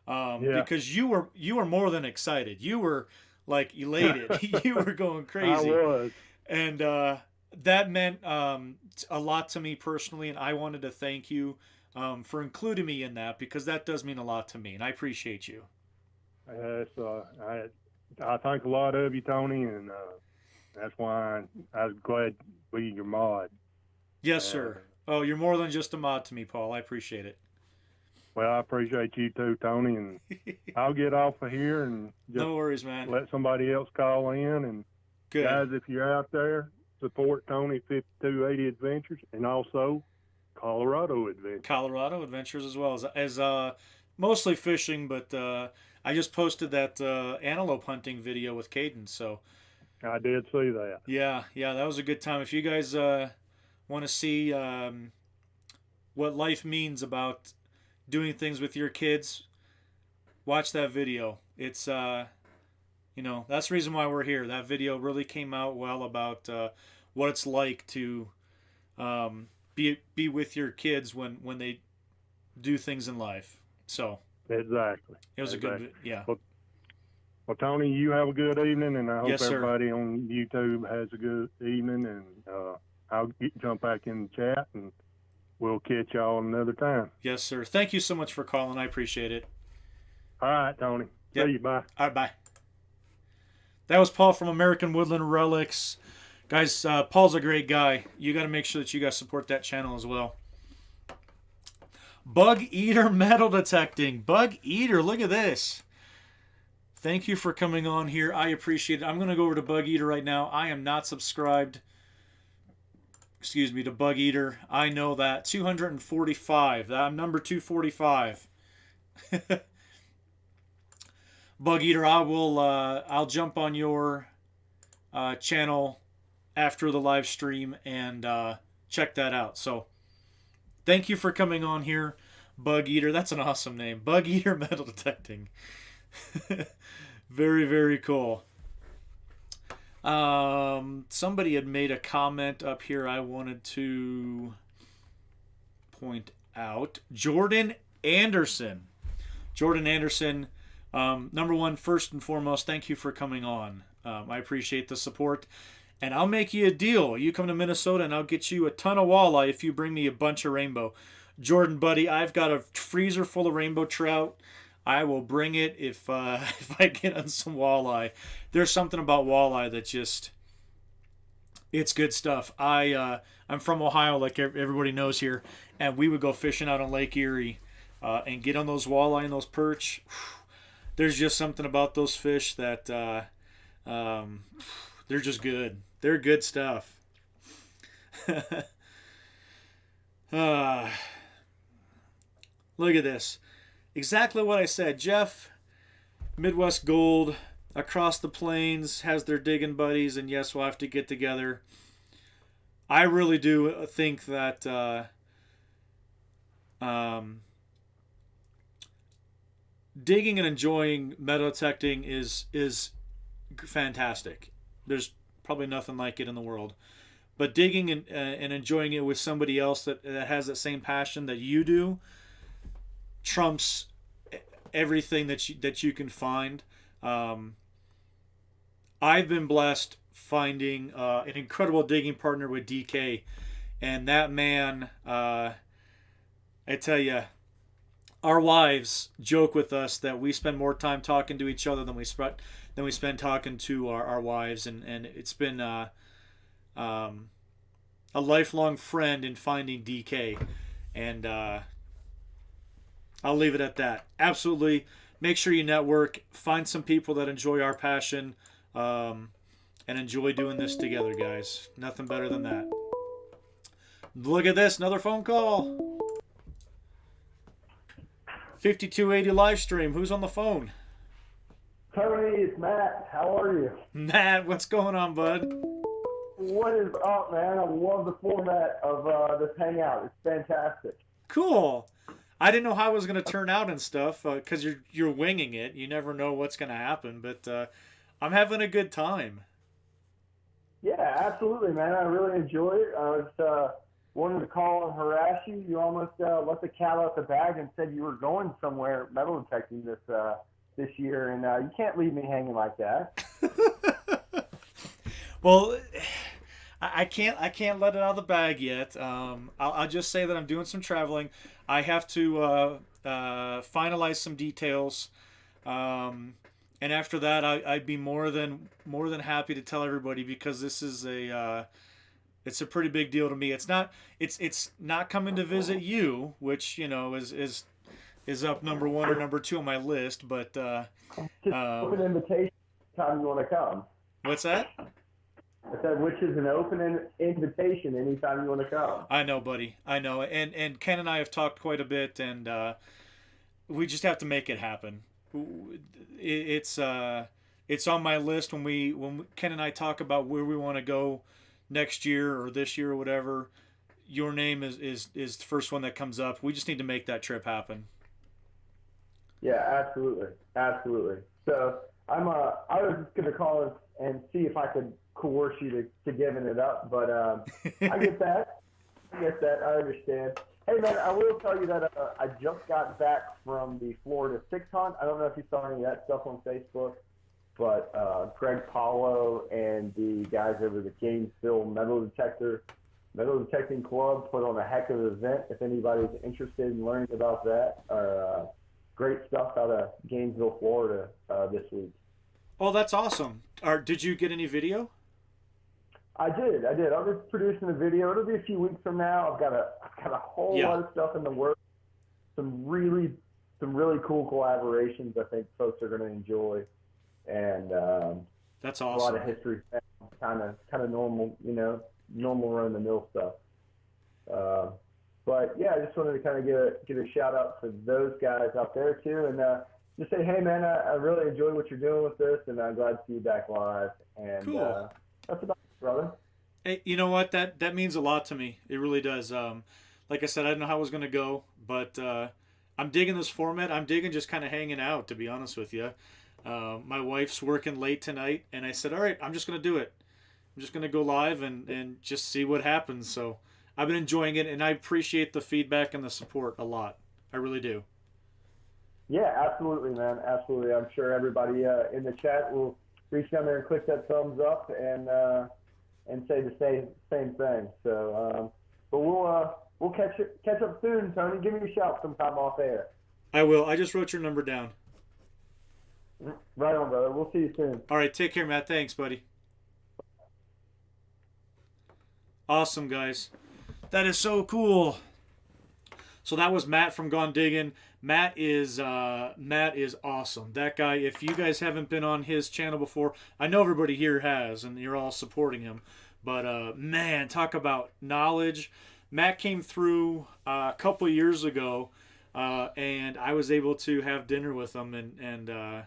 Yeah, because you were more than excited. You were like elated. You were going I crazy, was. and that meant a lot to me personally. And I wanted to thank you for including me in that, because that does mean a lot to me, and I appreciate you. I think a lot of you, Tony, and that's why I was glad to be your mod. Yes, sir. Oh, you're more than just a mod to me, Paul. I appreciate it. Well, I appreciate you too, Tony, and I'll get off of here and just No worries, man. let somebody else call in. And Good. guys, if you're out there, support Tony 5280 Adventures and also Colorado Adventures. Colorado Adventures as well as mostly fishing, but I just posted that antelope hunting video with Caden, so I did see that. yeah, that was a good time. If you guys want to see what life means about doing things with your kids, watch that video. It's that's the reason why we're here. That video really came out well about what it's like to be with your kids when they do things in life. So Exactly. it was a good, yeah. Well, Tony, you have a good evening, and I hope Yes, sir. everybody on YouTube has a good evening. And I'll jump back in the chat, and we'll catch y'all another time. Yes, sir. Thank you so much for calling. I appreciate it. All right, Tony. Yep. See you. Bye. All right, bye. That was Paul from American Woodland Relics. Guys, Paul's a great guy. You got to make sure that you guys support that channel as well. Bug Eater metal detecting. Bug Eater, look at this. Thank you for coming on here. I appreciate it. I'm going to go over to Bug Eater right now. I am not subscribed, to Bug Eater. I know that. 245. I'm number 245. Bug Eater, I'll jump on your channel after the live stream and check that out. So thank you for coming on here, Bug Eater. That's an awesome name. Bug Eater Metal Detecting. Very, very cool. Somebody had made a comment up here I wanted to point out. Jordan Anderson. Jordan Anderson, number one, first and foremost, thank you for coming on. I appreciate the support. And I'll make you a deal. You come to Minnesota and I'll get you a ton of walleye if you bring me a bunch of rainbow. Jordan, buddy, I've got a freezer full of rainbow trout. I will bring it if I get on some walleye. There's something about walleye that just, it's good stuff. I'm from Ohio, like everybody knows here, and we would go fishing out on Lake Erie and get on those walleye and those perch. There's just something about those fish that they're just good. They're good stuff. Look at this. Exactly what I said. Jeff, Midwest Gold, Across the Plains, has their digging buddies, and yes, we'll have to get together. I really do think that digging and enjoying metal detecting is fantastic. There's probably nothing like it in the world. But digging and enjoying it with somebody else that has that same passion that you do trumps everything that you can find. I've been blessed finding an incredible digging partner with DK, and that man, I tell you, our wives joke with us that we spend more time talking to each other than we spend talking to our wives, and it's been a lifelong friend in finding DK, and I'll leave it at that. Absolutely, make sure you network, find some people that enjoy our passion, and enjoy doing this together, guys. Nothing better than that. Look at this, another phone call. 5280 live stream. Who's on the phone? Tony, it's Matt. How are you? Matt, what's going on, bud? What is up, man? I love the format of this hangout. It's fantastic. Cool. I didn't know how it was going to turn out and stuff because you're winging it. You never know what's going to happen, but I'm having a good time. Yeah, absolutely, man. I really enjoy it. I was wanted to call and harass you. You almost let the cat out the bag and said you were going somewhere metal detecting this year, and you can't leave me hanging like that. Well, I can't let it out of the bag yet. I'll just say that I'm doing some traveling. I have to finalize some details, and after that, I'd be more than happy to tell everybody because this is it's a pretty big deal to me. It's not coming to visit you, which is up number 1 or number 2 on my list, but just open invitation anytime you want to come. What's that? I said, which is an open invitation anytime you want to come. I know, buddy. I know. And Ken and I have talked quite a bit, and we just have to make it happen. It's on my list when Ken and I talk about where we want to go next year or this year or whatever. Your name is the first one that comes up. We just need to make that trip happen. Yeah, absolutely. So I was just gonna call and see if I could coerce you to giving it up, but I get that. I understand. Hey man, I will tell you that I just got back from the Florida 6 hunt. I don't know if you saw any of that stuff on Facebook, but Greg Paulo and the guys over the Gainesville Metal Detecting Club put on a heck of an event. If anybody's interested in learning about that, great stuff out of Gainesville, Florida this week. Oh, that's awesome. Did you get any video? I did. I was producing a video. It'll be a few weeks from now. I've got a whole lot of stuff in the works. Some really cool collaborations I think folks are going to enjoy, and that's awesome. A lot of history, kind of normal, normal run of the mill stuff. But yeah, I just wanted to kind of get a shout out for those guys out there too, and just say, hey man, I really enjoy what you're doing with this, and I'm glad to see you back live. And cool. That's about it, brother. Hey, you know what? That means a lot to me. It really does. Like I said, I didn't know how it was going to go, but I'm digging this format. I'm digging just kind of hanging out, to be honest with you. My wife's working late tonight, and I said, all right, I'm just going to do it. I'm just going to go live and just see what happens. So I've been enjoying it, and I appreciate the feedback and the support a lot. I really do. Yeah, absolutely, man. Absolutely. I'm sure everybody in the chat will reach down there and click that thumbs up and say the same thing. So, but we'll catch up soon, Tony. Give me a shout sometime off air. I will. I just wrote your number down. Right on, brother. We'll see you soon. All right. Take care, Matt. Thanks, buddy. Awesome, guys. That is so cool. So that was Matt from Gone Diggin'. Matt is awesome. That guy, if you guys haven't been on his channel before, I know everybody here has, and you're all supporting him. But man, talk about knowledge. Matt came through a couple of years ago, and I was able to have dinner with him, and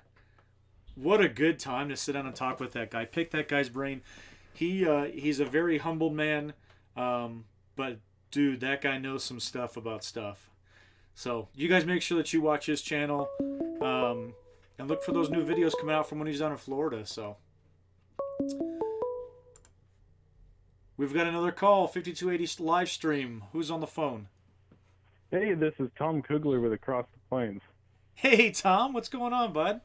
what a good time to sit down and talk with that guy. Pick that guy's brain. He's a very humble man, but dude, that guy knows some stuff about stuff. So you guys make sure that you watch his channel, and look for those new videos coming out from when he's down in Florida. So we've got another call, 5280 live stream. Who's on the phone? Hey, this is Tom Kugler with Across the Plains. Hey, Tom, what's going on, bud?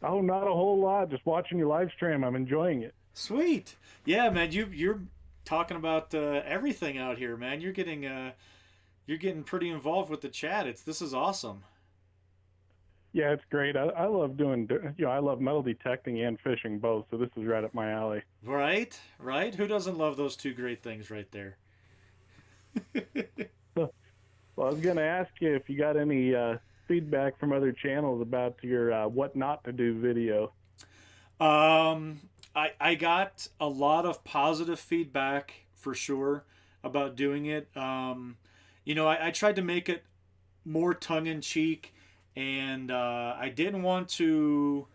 Oh, not a whole lot. Just watching your live stream. I'm enjoying it. Sweet. Yeah, man, you're talking about everything out here, man. You're getting pretty involved with the chat. This is awesome. Yeah, it's great. I love doing, I love metal detecting and fishing both, so this is right up my alley. Right? Who doesn't love those two great things right there? Well, I was going to ask you if you got any feedback from other channels about your what not to do video. I got a lot of positive feedback for sure about doing it. I tried to make it more tongue-in-cheek, and I didn't want to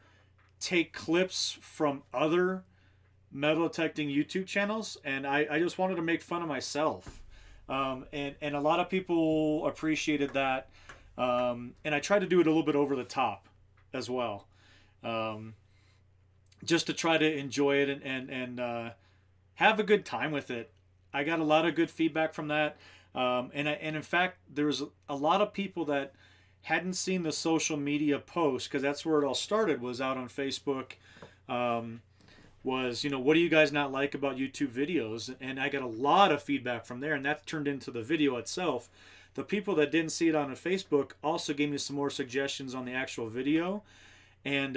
take clips from other metal detecting YouTube channels, and I just wanted to make fun of myself. And a lot of people appreciated that. And I tried to do it a little bit over the top as well. Just to try to enjoy it and have a good time with it. I got a lot of good feedback from that. And in fact, there was a lot of people that hadn't seen the social media post, because that's where it all started, was out on Facebook. Was, what do you guys not like about YouTube videos? And I got a lot of feedback from there, and that turned into the video itself. The people that didn't see it on Facebook also gave me some more suggestions on the actual video. And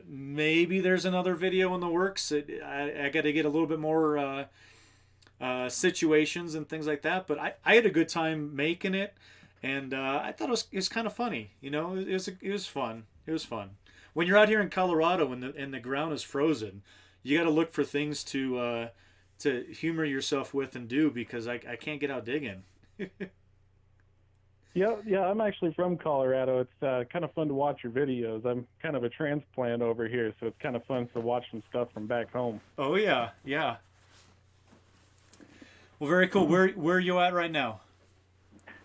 maybe there's another video in the works. I got to get a little bit more situations and things like that. But I had a good time making it, and I thought it was kind of funny. It was fun. It was fun. When you're out here in Colorado and the ground is frozen, you got to look for things to humor yourself with and do, because I can't get out digging. Yeah, I'm actually from Colorado. It's kind of fun to watch your videos. I'm kind of a transplant over here, so it's kind of fun to watch some stuff from back home. Oh yeah. Well, very cool. Where are you at right now?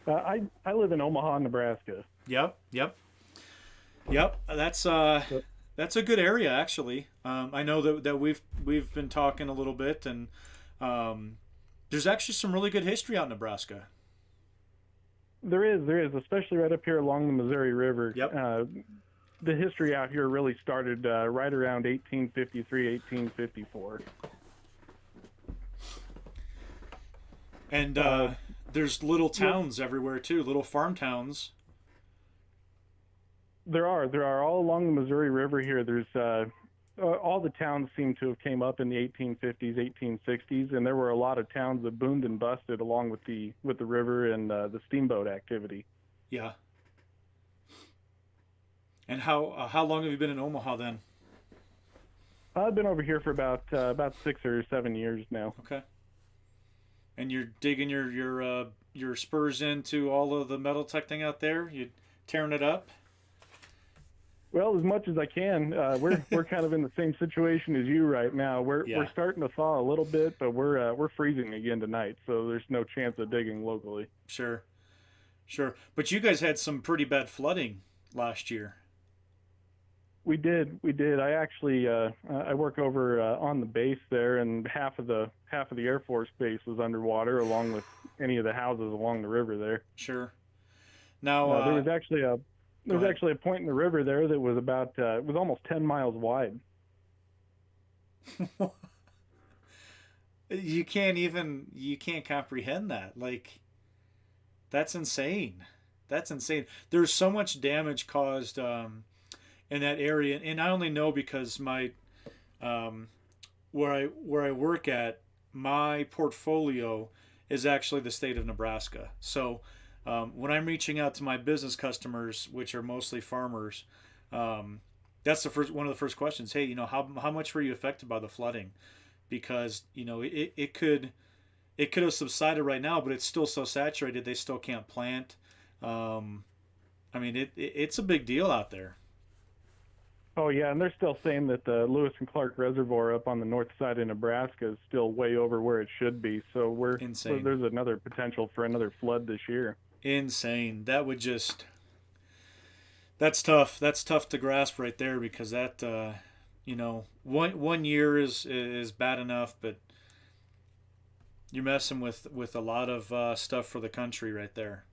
I live in Omaha, Nebraska. Yep. That's a good area, actually. I know that we've been talking a little bit, and there's actually some really good history out in Nebraska. There is, especially right up here along the Missouri River. Yep. The history out here really started right around 1853, 1854. And there's little towns everywhere too, little farm towns. There are all along the Missouri River here. There's all the towns seem to have came up in the 1850s, 1860s, and there were a lot of towns that boomed and busted along with the river and the steamboat activity. Yeah. And how long have you been in Omaha then? I've been over here for about 6 or 7 years now. Okay. And you're digging your spurs into all of the metal detecting out there? You tearing it up? Well, as much as I can. We're kind of in the same situation as you right now. We're starting to thaw a little bit, but we're freezing again tonight, so there's no chance of digging locally. Sure. But you guys had some pretty bad flooding last year. We did. I actually I work over on the base there, and half of the Air Force base was underwater, along with any of the houses along the river there. Sure. Now there was actually a point in the river there that was about it was almost 10 miles wide. You can't comprehend that. Like, that's insane. There's so much damage caused in that area, and I only know because my where I work at, my portfolio is actually the state of Nebraska. So when I'm reaching out to my business customers, which are mostly farmers, that's one of the first questions. Hey, how much were you affected by the flooding? Because it could have subsided right now, but it's still so saturated they still can't plant. I mean, it's a big deal out there. Oh yeah, and they're still saying that the Lewis and Clark Reservoir up on the north side of Nebraska is still way over where it should be. So Insane. There's another potential for another flood this year. Insane. That's tough. That's tough to grasp right there, because that one year is bad enough, but you're messing with a lot of stuff for the country right there.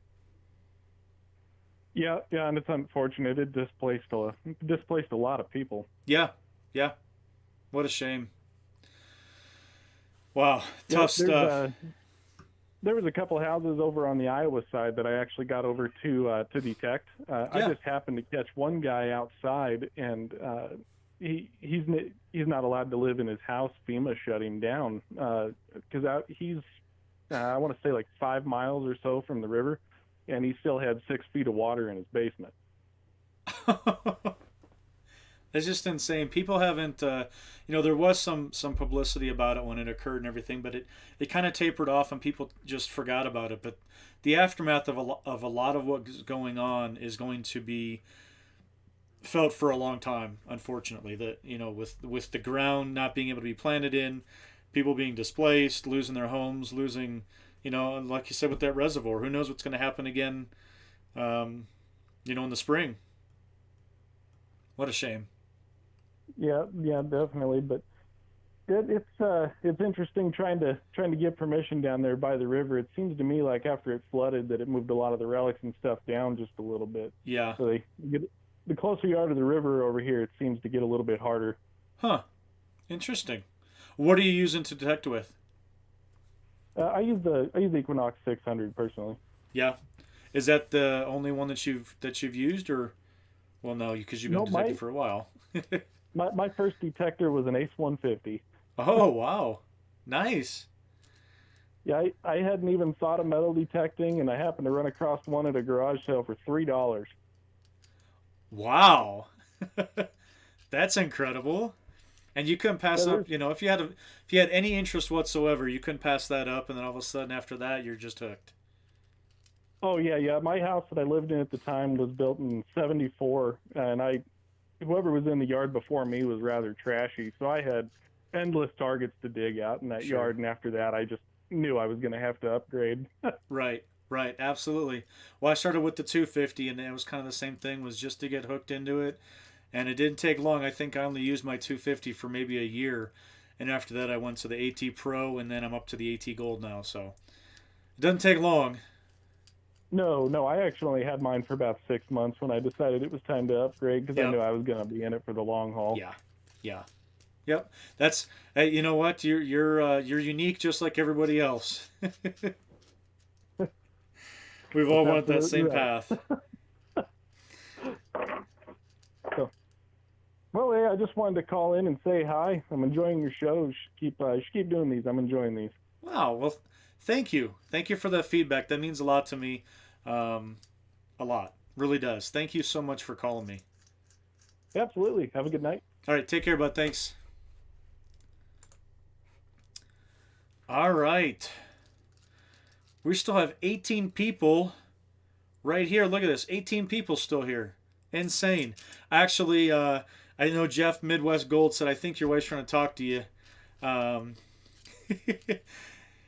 Yeah, and it's unfortunate. It displaced a lot of people. Yeah. What a shame. Wow, tough stuff. There was a couple of houses over on the Iowa side that I actually got over to detect. I just happened to catch one guy outside, and he's not allowed to live in his house. FEMA shut him down because he's I want to say like 5 miles or so from the river, and he still had 6 feet of water in his basement. It's just insane. People haven't, there was some publicity about it when it occurred and everything, but it kind of tapered off and people just forgot about it. But the aftermath of a lot of what's going on is going to be felt for a long time, unfortunately, that, with the ground not being able to be planted in, people being displaced, losing their homes, losing, and like you said with that reservoir, who knows what's going to happen again, in the spring. What a shame. Yeah, definitely. But it's interesting trying to get permission down there by the river. It seems to me like after it flooded that it moved a lot of the relics and stuff down just a little bit. Yeah. So the closer you are to the river over here, it seems to get a little bit harder. Huh. Interesting. What are you using to detect with? I use the Equinox 600 personally. Yeah. Is that the only one that you've used, or? Well, no, because you've been detecting for a while. my first detector was an Ace 150. Oh, wow. Nice. Yeah, I hadn't even thought of metal detecting, and I happened to run across one at a garage sale for $3. Wow. That's incredible. And you couldn't pass up, if you had any interest whatsoever, you couldn't pass that up, and then all of a sudden after that, you're just hooked. Oh, yeah. My house that I lived in at the time was built in 74, and whoever was in the yard before me was rather trashy, so I had endless targets to dig out in that yard, and after that, I just knew I was going to have to upgrade. Right, absolutely. Well, I started with the 250, and it was kind of the same thing, was just to get hooked into it, and it didn't take long. I think I only used my 250 for maybe a year, and after that, I went to the AT Pro, and then I'm up to the AT Gold now, so it doesn't take long. No, I actually only had mine for about 6 months when I decided it was time to upgrade because I knew I was going to be in it for the long haul. Yeah. Yep. That's, hey, you know what? You're unique just like everybody else. We've all went that same path. Well, hey, I just wanted to call in and say hi. I'm enjoying your show. You should keep doing these. I'm enjoying these. Wow. Well, thank you. Thank you for that feedback. That means a lot to me. A lot. Really does. Thank you so much for calling me. Absolutely. Have a good night. All right. Take care, bud. Thanks. All right. We still have 18 people right here. Look at this. 18 people still here. Insane. Actually, I know Jeff Midwest Gold said, I think your wife's trying to talk to you.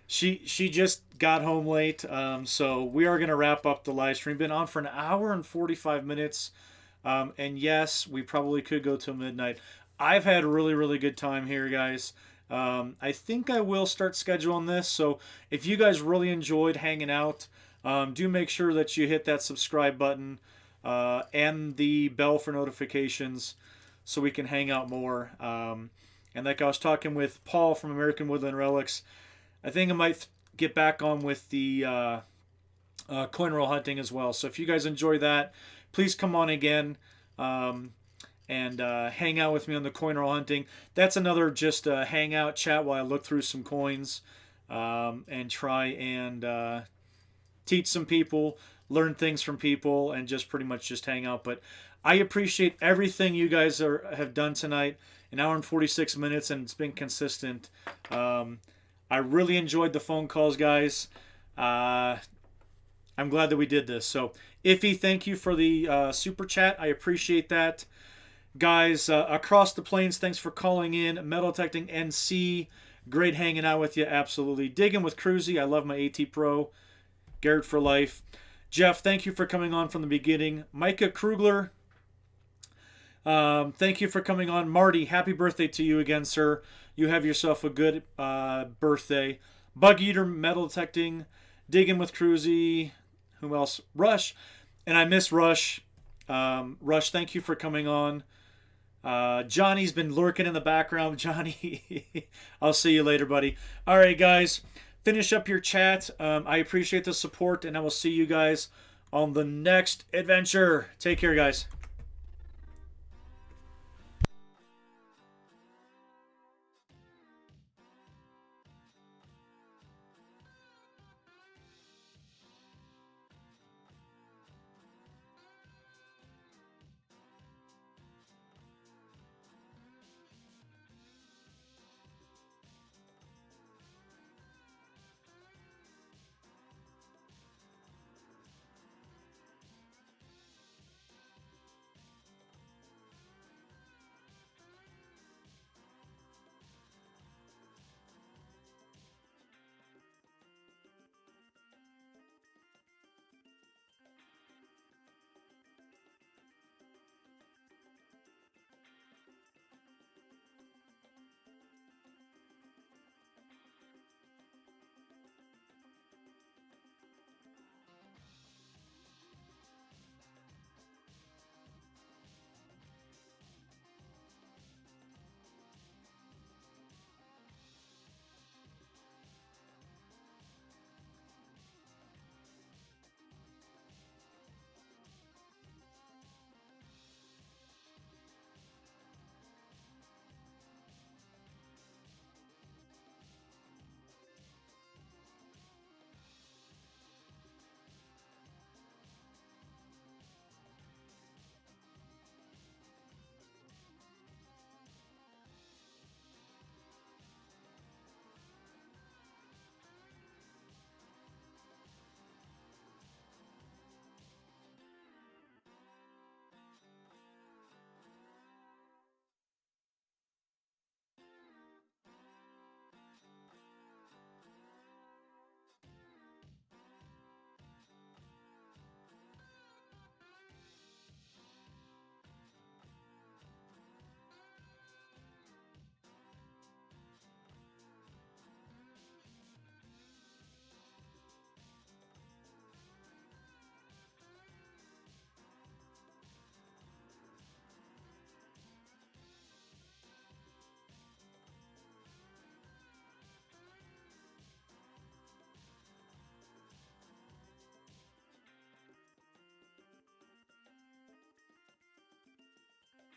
She just got home late, so we are going to wrap up the live stream. Been on for an hour and 45 minutes, and yes, we probably could go till midnight. I've had a really, really good time here, guys. I think I will start scheduling this, so if you guys really enjoyed hanging out, do make sure that you hit that subscribe button and the bell for notifications so we can hang out more. And like I was talking with Paul from American Woodland Relics, I think I might get back on with the coin roll hunting as well. So if you guys enjoy that, please come on again and hang out with me on the coin roll hunting. That's another just hangout chat while I look through some coins and try and teach some people, learn things from people, and just pretty much just hang out. But I appreciate everything you guys have done tonight. An hour and 46 minutes, and it's been consistent. I really enjoyed the phone calls, guys. I'm glad that we did this. So, Iffy, thank you for the super chat. I appreciate that. Guys, across the plains, thanks for calling in. Metal Detecting NC, great hanging out with you, absolutely. Digging with Cruzy, I love my AT Pro. Garrett for life. Jeff, thank you for coming on from the beginning. Micah Krugler, thank you for coming on. Marty, happy birthday to you again, sir. You have yourself a good birthday. Bug Eater, Metal Detecting, Digging with Cruzy. Who else? Rush. And I miss Rush. Rush, thank you for coming on. Johnny's been lurking in the background. Johnny, I'll see you later, buddy. All right, guys. Finish up your chat. I appreciate the support, and I will see you guys on the next adventure. Take care, guys.